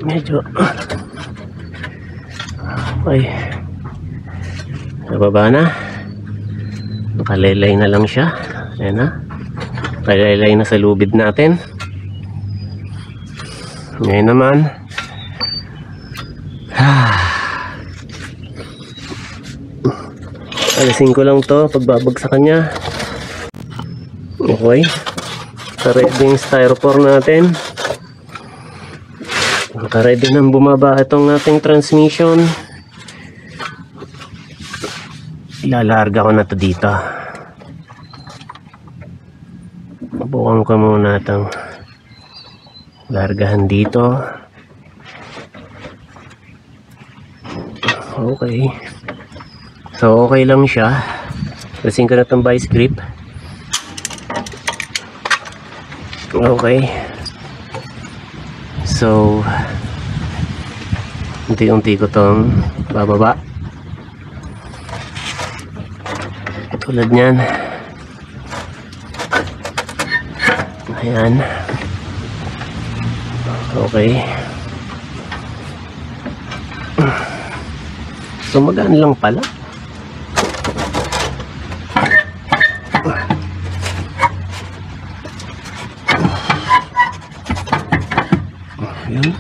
Medyo okay. Nababa na. Nakalaylay na lang siya. Ayan na. Nakalaylay na sa lubid natin. Ngayon naman, alisin ko lang to pagbabagsakan niya. Okay. Naka-ready yung styrofoam natin. Naka-ready nang bumaba itong ating transmission. Ilalarga ko na to dito. Bukan ko muna itong largahan dito. Okay. So okay lang siya. Alisin ko na itong vice grip. Okay. So unti-unti ko itong bababa. Tulad niyan. Ayan. Okay. So magaan lang pala. Ayan.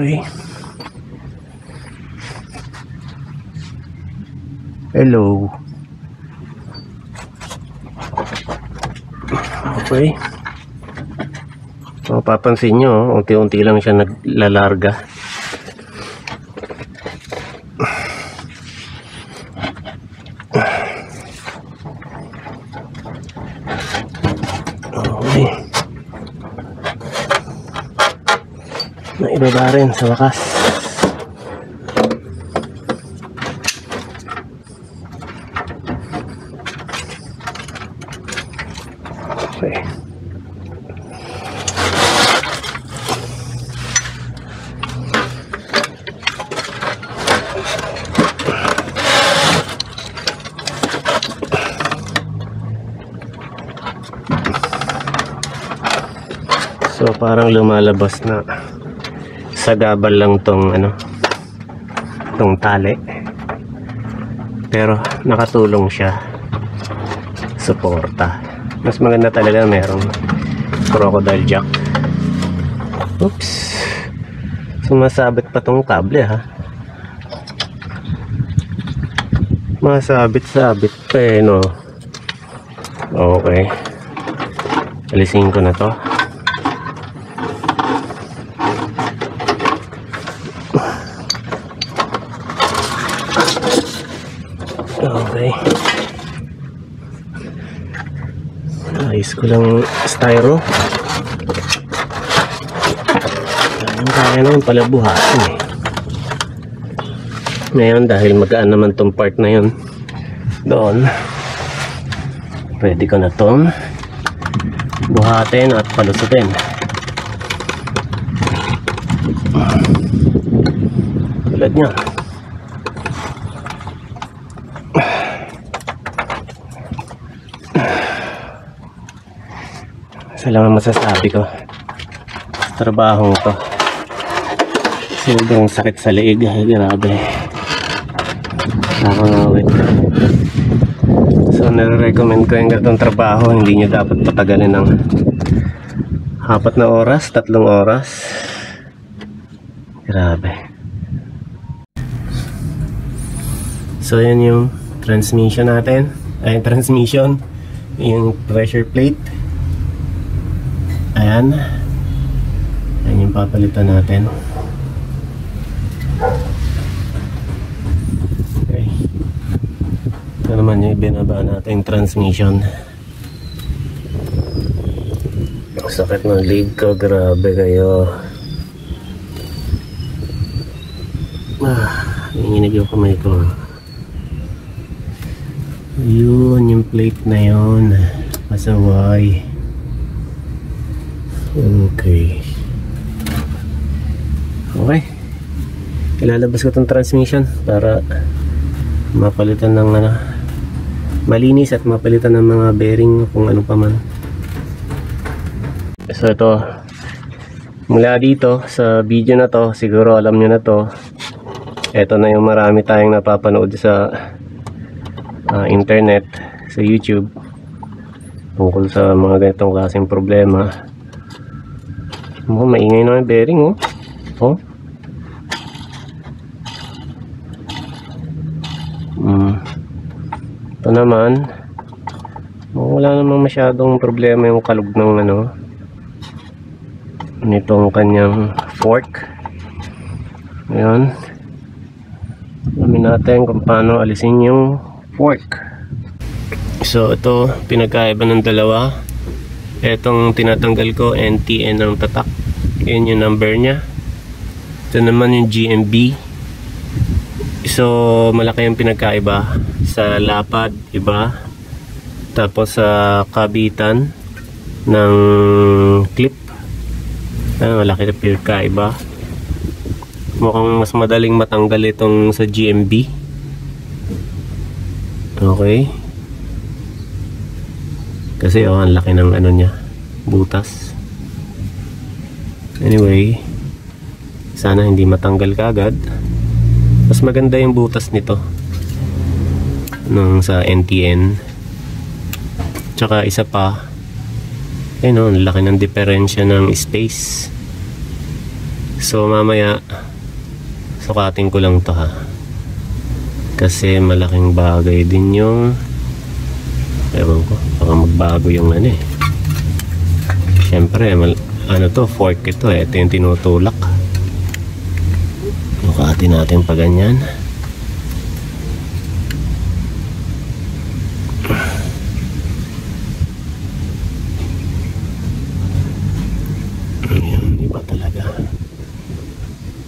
Okay. Hello. Okay. Mapapansin nyo, unti-unti lang siya naglalarga. Okay. Naibaba rin sa wakas. Okay. So parang lumalabas na sagabal lang tong tong tali, pero nakatulong siya suporta. Mas maganda talaga merong crocodile jack. Oops, sumasabit pa tong kable ha, masabit-sabit pa no. Okay, alisin ko na to. Okay. Ayos ko lang styro. Kaya naman pala buhatin eh. Ngayon dahil magaan naman tong part na yun doon, pwede ko na tong buhatin at palusutin. Tulad niya. Isa lang ang masasabi ko sa trabahong to, sobrang sakit sa liig. Ay, grabe, nakangawit. So nare-recommend ko yung ganitong trabaho. Hindi nyo dapat patagalin ng 4 na oras, 3 oras. Grabe. So yan yung transmission natin, ay transmission, yung pressure plate. Ayan. Ayan yung papalitan natin. Okay. Ito naman yung ibinaba natin, transmission. Sakit ng leg ko, grabe kayo. Nanginginig yung kamay ko. Yun yung plate na yun, pasaway. Okay. Okay. Ilalabas ko itong transmission para mapalitan ng malinis at mapalitan ng mga bearing kung ano pa man. So ito, mula dito sa video na to, siguro alam nyo na to. Ito na yung marami tayong napapanood sa internet, sa YouTube, tungkol sa mga ganitong klaseng problema. Maingay na yung bearing oh. Ito naman, wala namang masyadong problema yung kalog ng nitong kanyang fork. Ayan, alamin natin kung paano alisin yung fork. So ito, pinagkaiba ng dalawa. Etong tinatanggal ko, NTN ang tatak. Yun yung number nya. Ito naman yung GMB. So malaki yung pinagkaiba. Sa lapad, iba. Tapos sa kabitan ng clip, malaki na pinagkaiba. Mukhang mas madaling matanggal itong sa GMB. Okay. Kasi ang laki ng niya, butas. Anyway, sana hindi matanggal kaagad. Mas maganda yung butas nito nung sa NTN. Tsaka isa pa, laki ng diferensya ng space So mamaya sukatin ko lang to ha, kasi malaking bagay din yung, ewan ko, baka magbago yung ano eh. Syempre ano to, fork ito eh, ito yung tinutulak. Sukatin natin pa ganyan. Ayan, iba talaga.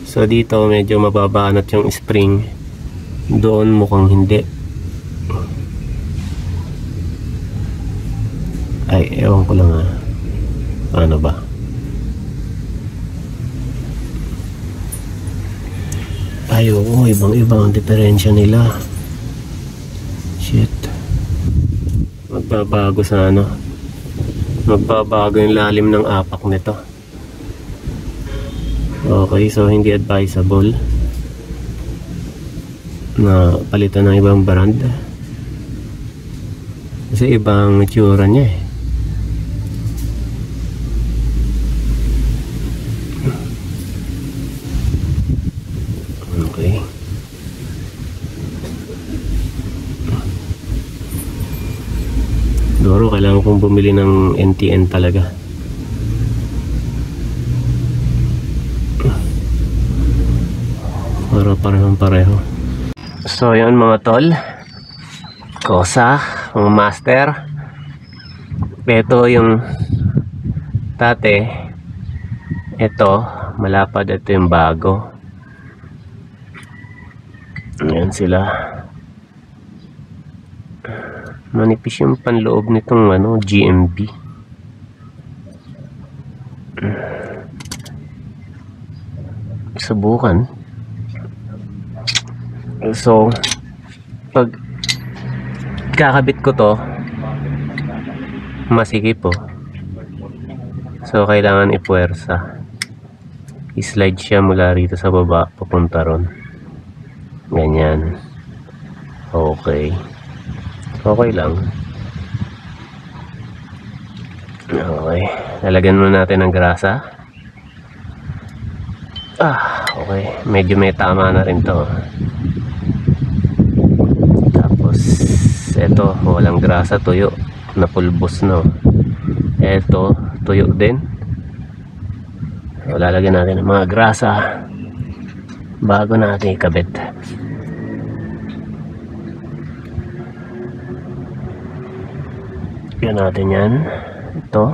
So dito medyo mababanat yung spring, doon mukhang hindi. Ay, ewan ko lang ha, ano ba. Ay, oo, ibang-ibang ang diferensya nila. Shit. Magbabago sa ano, magbabago yung lalim ng apak nito. Okay, so hindi advisable na palitan ng ibang brand kasi ibang itsura niya eh. Okay. Siguro kailangan kong bumili ng NTN talaga. Para parehong-pareho. So yun mga tol, Kosa, mga master. Ito yung tate, ito malapad, ito yung bago. Ayan sila. Manipis yung panloob nitong ano, GMB. Subukan. So pag kakabit ko to, masikip po. So kailangan ipuwersa. I-slide siya mula rito sa baba papunta ron. Ganyan. Okay. Okay lang. Okay. Lalagyan muna natin ng grasa. Okay. Medyo may tama na rin to. Tapos eto, walang grasa, tuyo. Napulbos no. Eto, tuyo din. So, lalagyan natin ng mga grasa bago natin ikabit. Yan natin yan. Ito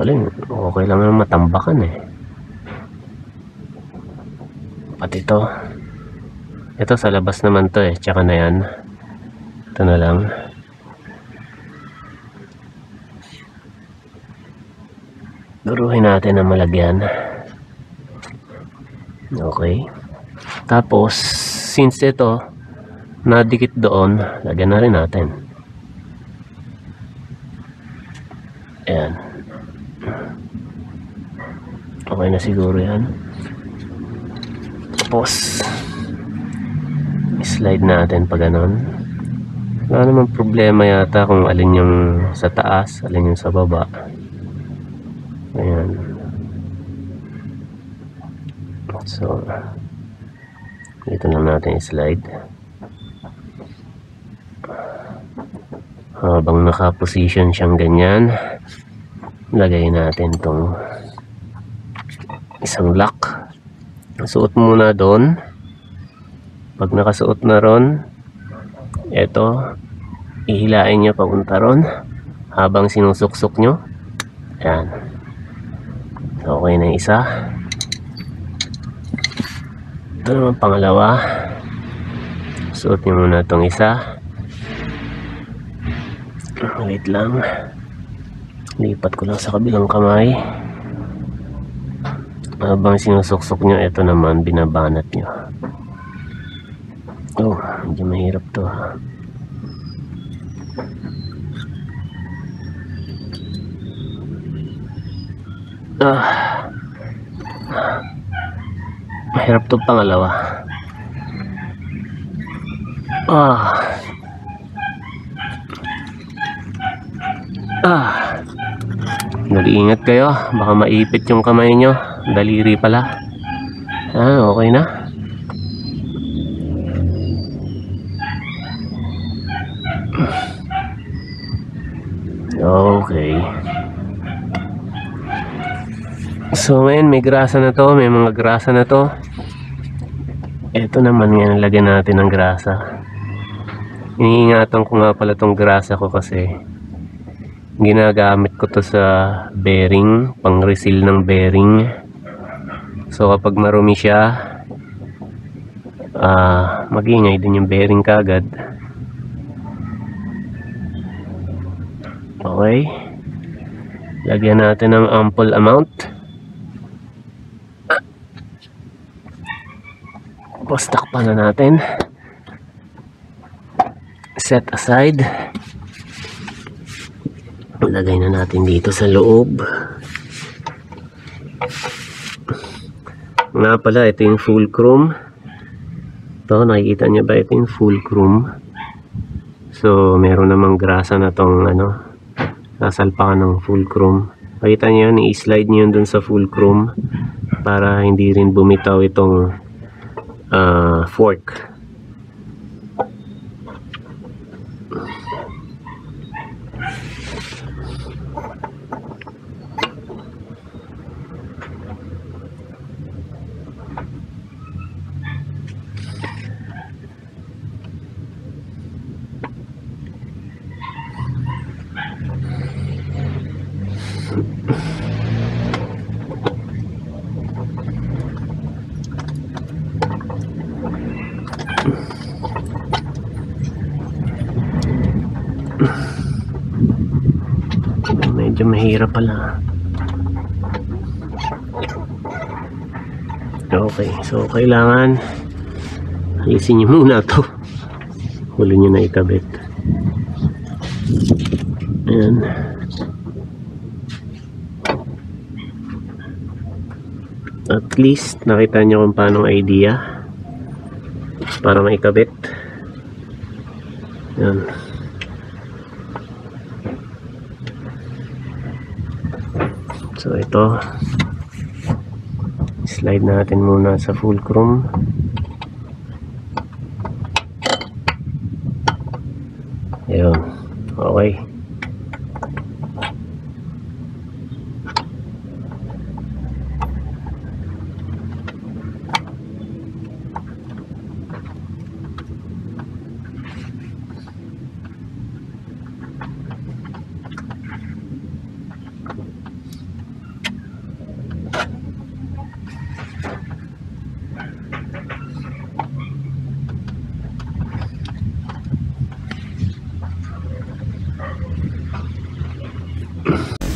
lang, okay lang naman matambakan eh. Pati ito sa labas naman to eh, tsaka na yan. Ito na lang. Duruhin natin ang malagyan. Okay. Tapos since ito nadikit doon, lagyan na rin natin. Ayan. Okay na siguro yan. Tapos slide natin pa ganon. Wala naman problema yata kung alin yung sa taas, alin yung sa baba. Ayan. So dito lang natin i-slide. Habang naka-position siyang ganyan, lagay natin tong isang lock. Suot muna doon. Pag nakasuot na ron, eto, ihilain nyo papunta ron habang sinusuksok nyo. Ayan. Okay na yung isa. Ito naman pangalawa. Suot nyo muna itong isa. Wait lang. Lipat ko lang sa kabilang kamay. Habang sinusuksok nyo, ito naman binabanat nyo. Oh, medyo mahirap to. Mahirap to pangalawa. Dali, ingat kayo, baka maipit yung kamay nyo. Daliri pala. Okay na. Okay. So ngayon may grasa na to, may mga grasa na to. Ito naman yan, lagyan natin ng grasa. Iniingatan ko nga pala tong grasa ko kasi ginagamit ko to sa bearing, pang reseal ng bearing. So kapag marumi siya, mag-ingay din yung bearing kagad. Okay, lagyan natin ng ample amount. Tapos takpan na natin, set aside. Lagay na natin dito sa loob. Nga pala, ito yung fulcrum. Ito, nakikita niyo ba? Ito yung fulcrum. So meron namang grasa na tong sasalpakan ng fulcrum. Makita niyo yun, i-slide niyo yun dun sa fulcrum para hindi rin bumitaw itong fork. Medyo mahirap pala. Okay, so kailangan alisin nyo muna to. Huli nyo na ikabit. Ayan. At least nakita nyo kung paano idea para maikabit. Ayan. So ito, slide natin muna sa fulcrum. Ayun, okay.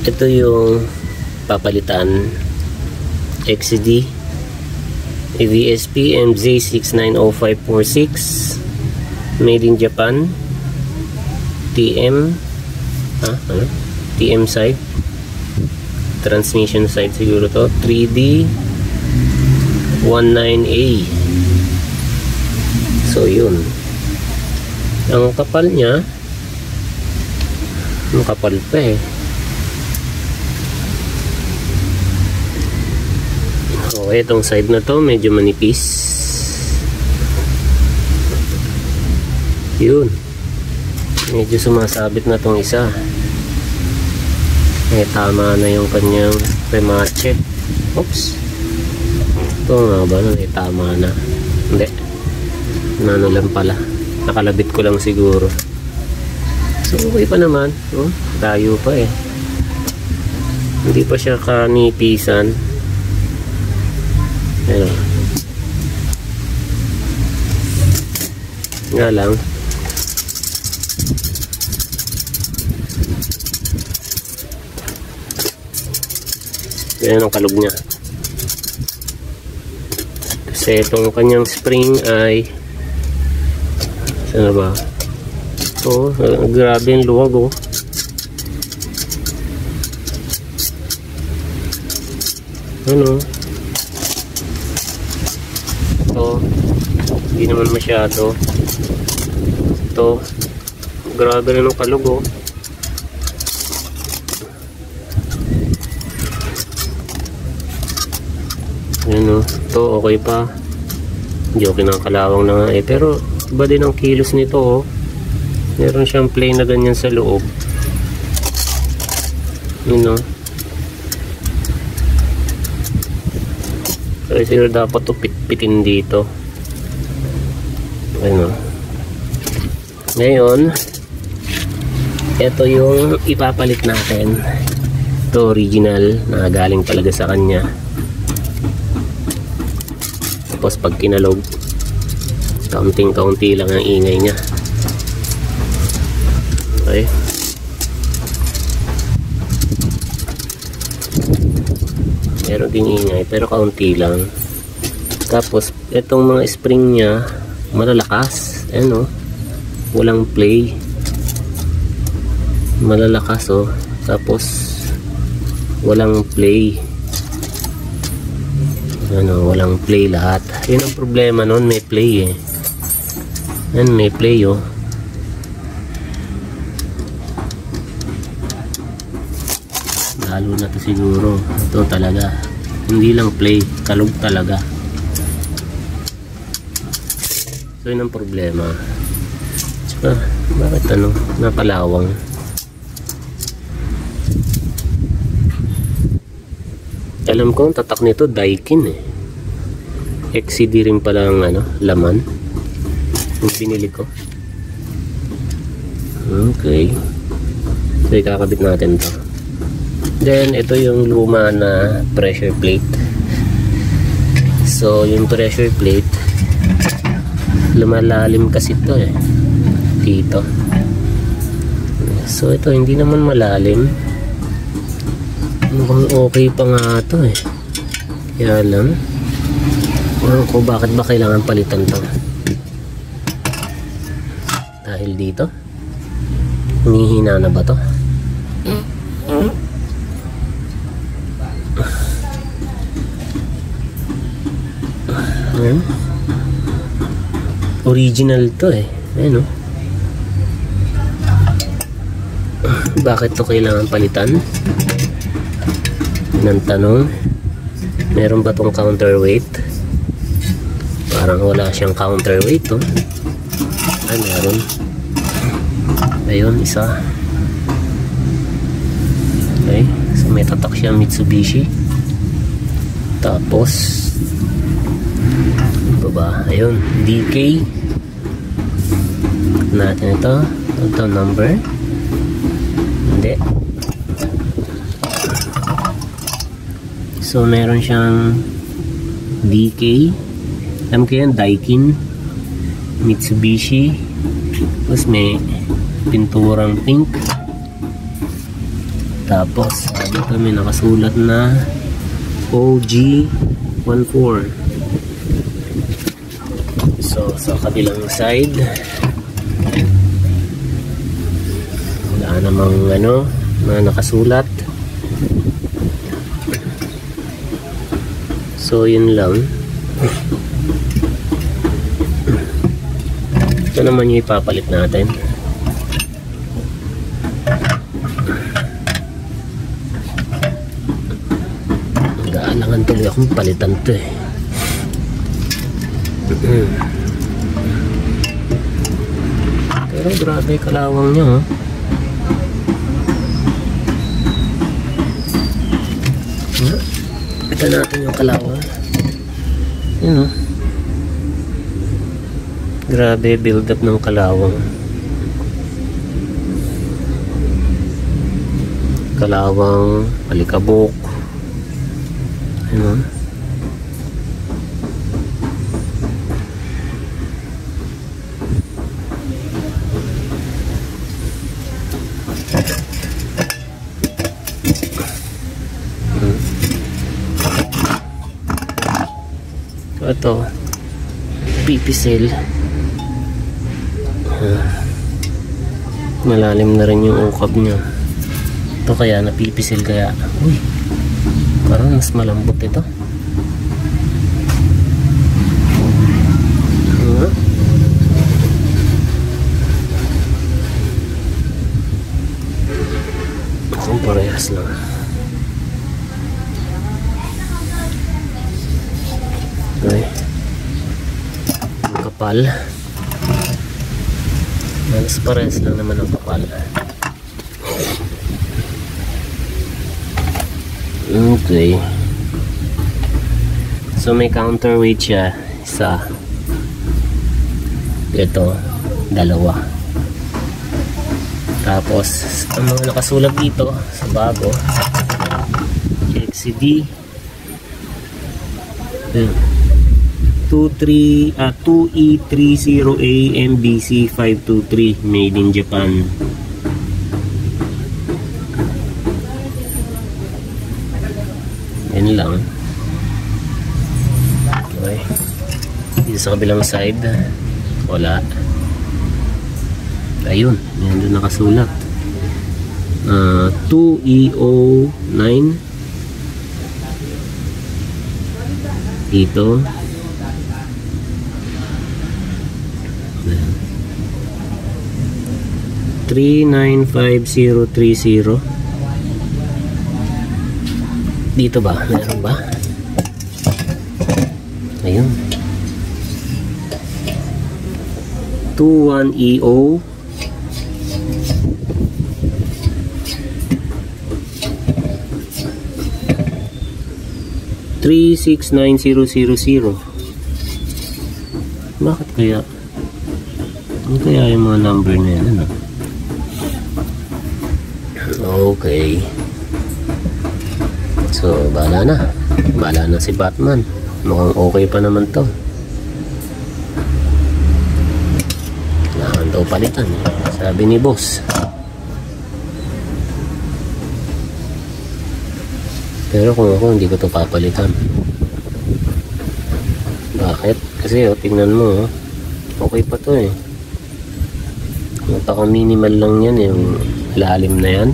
Ito yung papalitan, XCD AVSP MZ690546, made in Japan, TM TM side, transmission side siguro to, 3D 19A. So yun, ang kapal niya, ang kapal pa eh. Okay, itong side na to medyo manipis. Yun, medyo sumasabit na tong isa. Tama na yung kanyang remache. Oops, ito nga ba na tama na? Hindi, nano lang pala, nakalabit ko lang siguro. So okay pa naman, tayo pa eh, hindi pa siya kanipisan. Ayun. Nga lang, ganyan ang kalog niya. Kasi itong kanyang spring ay, saan na ba? Grabe yung luwag oh. Ano? Hindi naman masyado. Ito, grabe rin ang kalog oh. Ayun, ito okay pa. Joke ng kalawang na nga eh. Pero iba din ang kilos nito oh. Meron siyang plain na ganyan sa loob. Yun oh. So siguro dapat ito pitpitin dito. Ayun oh. Ngayon, ito yung ipapalit natin. Ito original na galing talaga sa kanya. Tapos pag kinalog, kaunting-kaunti lang ang ingay niya. Okay. Meron ding ingay pero kaunti lang. Tapos itong mga spring niya malalakas. Ayan o. Walang play. Malalakas o. Tapos walang play. Ano, walang play lahat. Yun ang problema nun, may play eh. Yan, may play oh. Lalo na to siguro. Ito talaga. Hindi lang play, kalog talaga. So yun ang problema. Tsaka, bakit ano, napalawang. Alam ko ang tatak nito Daikin eh. XCD rin pala ang ano, laman. Yung binili ko. Okay. So ikakabit natin to. Then ito yung luma na pressure plate. So yung pressure plate lumalalim kasi ito eh. Dito. So ito hindi naman malalim. Mukhang okay pa nga ito eh. Kaya lang ko bakit ba kailangan palitan to. Dahil dito humihina na ba to? Original to eh. Ayun, bakit to kailangan palitan? Ng tanong, meron ba tong counterweight? Parang wala siyang counterweight oh. Ay meron. Ayun, isa. Okay, so may tatak siya Mitsubishi. Tapos ano ba? Ayun, DK natin ito number. Hindi. So meron siyang DK, alam ko yan, Daikin, Mitsubishi, tapos may pinturang pink, tapos dito may nakasulat na OG14. So sa kabilang side wala namang ano na nakasulat. So yun lang. Ito naman yung ipapalit natin. Nag-aalangan tuloy akong palitan to eh. Pero grabe kalawang niya oh. Kita natin yung kalawang. Yun oh. Grabe build up ng kalawang. Kalawang, alikabok. Yun oh. Ito pipicil. Malalim na rin yung ukab niya. Ito kaya napipisil kaya. Uy, parang mas malambot ito. Kung parehas lang. kapal. Halos parehas lang naman ang kapal. Okay. So may counterweight siya. Isa. Ito. Dalawa. Tapos ang mga nakasulat dito sa bago, XCD 2E30A MBC523 made in Japan. Yan lang. Okay. Dito sa kabilang side wala. Ayun, yan doon nakasulat. 2E09 dito. 395030. Dito ba? Meron ba? Ayun. 21EO 369000. Bakit kaya? Ano kaya yung mga number na yan? Ano? Okay. So, bahala na. Bahala na si Batman. Mukhang okay pa naman to. Kailangan daw palitan. Sabi ni boss. Pero kung ako, hindi ko to papalitan. Bakit? Kasi tingnan mo, okay pa to eh. Napaka minimal lang yan, yung lalim na yan.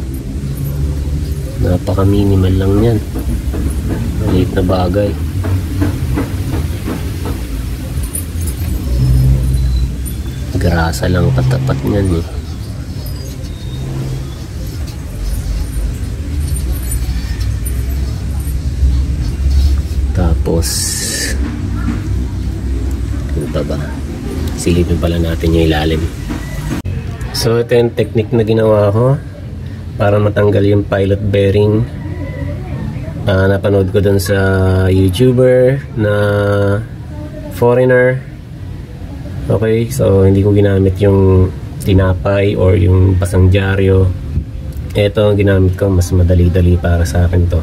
Napaka minimal lang yan. Maliit na bagay. Grasa lang katapat niyan eh. Tapos ano pa ba? Silipin pala natin yung ilalim. So ito yung technique na ginawa ko para matanggal yung pilot bearing. Napanood ko dun sa YouTuber na foreigner. Okay, so hindi ko ginamit yung tinapay or yung basang dyaryo. Ito ang ginamit ko, mas madali-dali para sa akin to.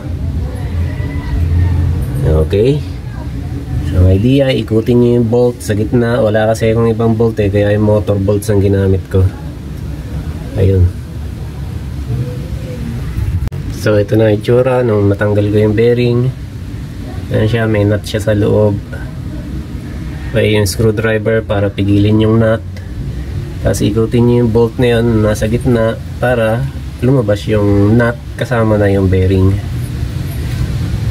Okay, so ang idea, ikutin nyo yung bolt sa gitna. Wala kasi akong ibang bolt eh, kaya yung motor bolts ang ginamit ko. Ayun. So ito na yung itsura nung matanggal ko yung bearing. Ayan siya, may nut siya sa loob. May yung screwdriver para pigilin yung nut. Tapos ikutin nyo yung bolt na yun nasa gitna para lumabas yung nut kasama na yung bearing.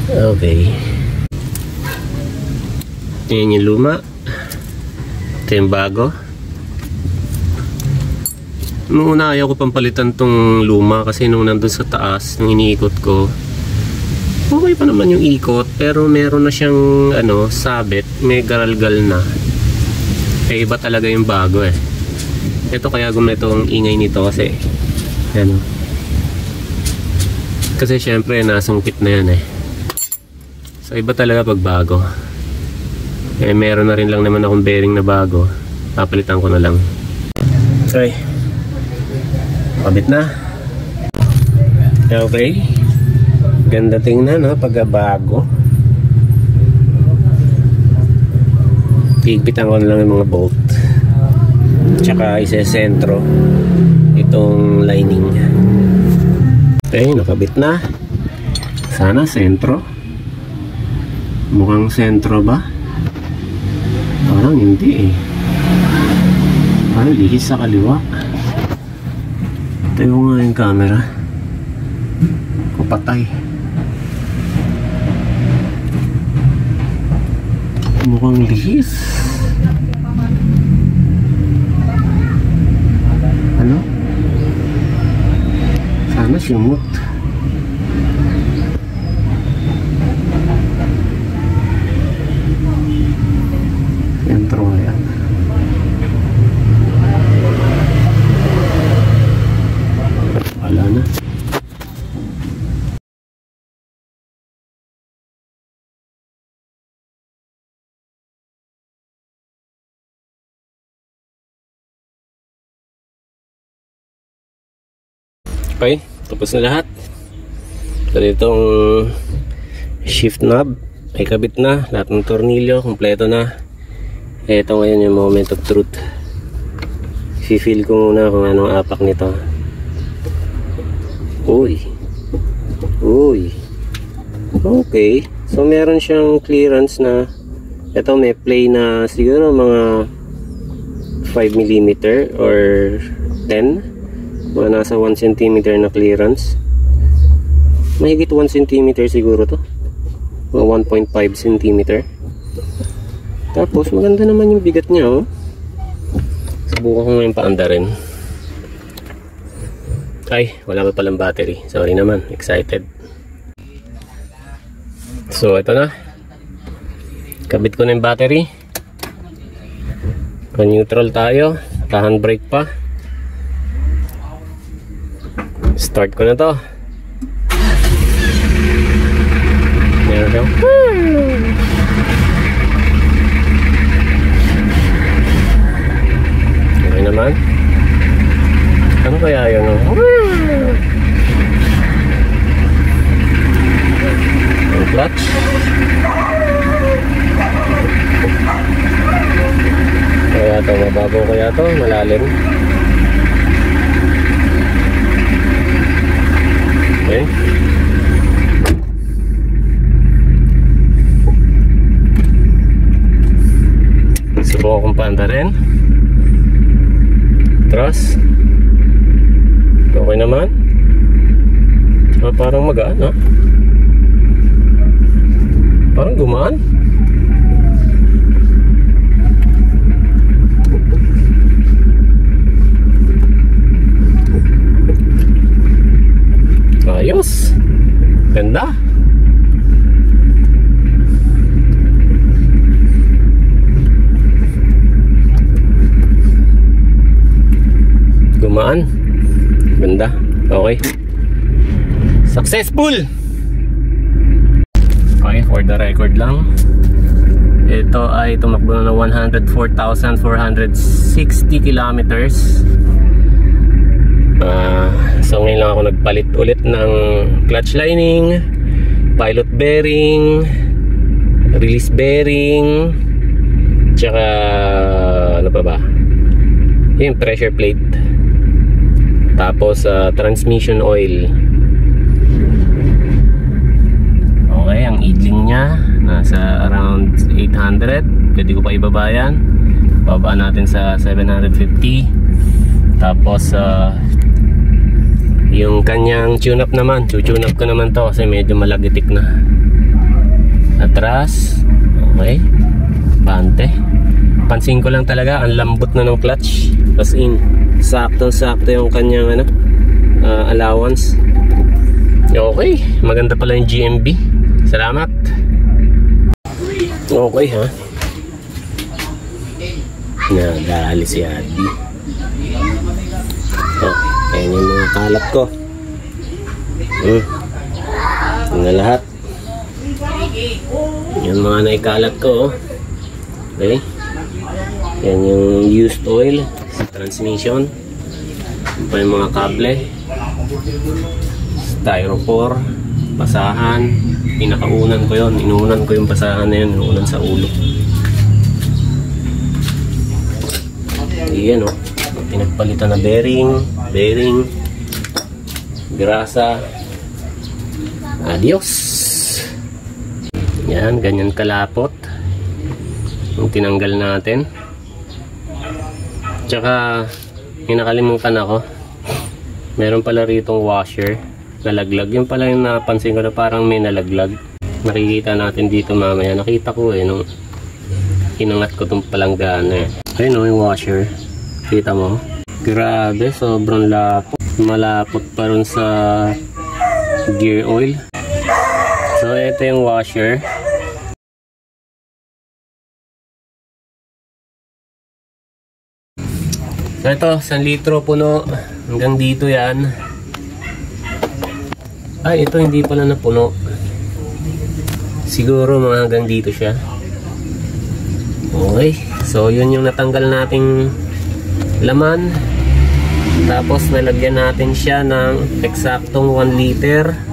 Okay. Yan yung luma. Ito yung bago. Noong una ayaw ko pang palitan tong luma kasi nung nandun sa taas, nung iniikot ko, okay pa naman yung ikot, pero meron na siyang ano, sabit, may garalgal na. Eh iba talaga yung bago eh. Ito kaya gumito ang ingay nito kasi ano, kasi syempre nasungkit na yan eh. So iba talaga pag bago. Eh meron na rin lang naman akong bearing na bago, papalitan ko na lang. Okay, kabit na. Okay, ganda tingnan no, pag bago. Pigpitan ko na lang yung mga bolt, tsaka isesentro itong lining. Okay, nakabit na. Sana sentro. Mukhang sentro ba? Parang hindi eh. Parang lihis sa kaliwa. Tayo nga yung camera. Kupatay. Mukhang lihis. Ano? Sana simut. Sentro yan. Okay, tapos na lahat. So itong shift knob ay kabit na, lahat ng tornilyo kompleto na. Ito ngayon yung moment of truth. I-feel ko muna kung anong apak nito. Uy, okay, so meron siyang clearance na ito, may play na siguro mga 5mm or 10, mga nasa 1 cm na clearance. Mahigit 1 cm siguro to, mga 1.5 cm. Tapos maganda naman yung bigat niya, oh. Subukan ko ngayon paanda rin. Ay, wala pa palang battery. Sorry naman, excited. So, ito na. Kabit ko na yung battery. Neutral tayo. Handbrake pa. Start ko na to. Meron siya. Okay naman. Ano kaya yun? Ang clutch. Kaya ito, mababaw kaya ito, malalim. Okay. Subukan kong paanda rin. Trust. Okay naman. Parang magaan, ha? Parang gumaan. Ayos. Ganda. Gumaan. Ganda. Okay. Successful. Okay, for the record lang, ito ay tumakbo na 104,460 kilometers. So ngayon lang ako nagpalit ulit ng clutch lining, pilot bearing, release bearing, tsaka ano pa ba, yung pressure plate, tapos transmission oil. Okay, ang idling niya nasa around 800. Pwede ko pa ibaba yan. Bababa natin sa 750. Tapos yung kanyang tune up naman, tune up ko naman to kasi medyo malagitik na. Atras. Okay, pante. Pansin ko lang talaga, ang lambot na ng clutch. As in, sakto-sakto yung kanyang allowance. Okay, maganda pala yung GMB. Salamat. Okay, ha? Nadali si Adi. Oh, ayan yung mga kalat ko. Yan na lahat. Yan mga naikalat ko, oh. Okay. Yan yung used oil sa transmission. Yan pa yung mga kable, styrofoam, basahan. Pinakaunan ko yun. Inuunan ko yung basahan na yun. Inuunan sa ulo. Ayan, oh. Pinagpalitan na bearing, grasa. Adios. Yan, ganyan kalapot yung tinanggal natin. Tsaka may nakalimutan ako, meron pala ritong washer nalaglag. Yung pala yung napansin ko na parang may nalaglag. Makikita natin dito mamaya. Nakita ko nung inangat ko itong palanggana. Ayun, yung washer. Kita mo? Grabe, sobrang lapot. Malapot pa rin sa gear oil. So ito yung washer. So ito, 1 litro puno. Hanggang dito yan. Ay, ito hindi pala napuno. Siguro mga hanggang dito siya. Okay. So yun yung natanggal nating laman. Tapos nalagyan natin siya ng eksaktong 1 liter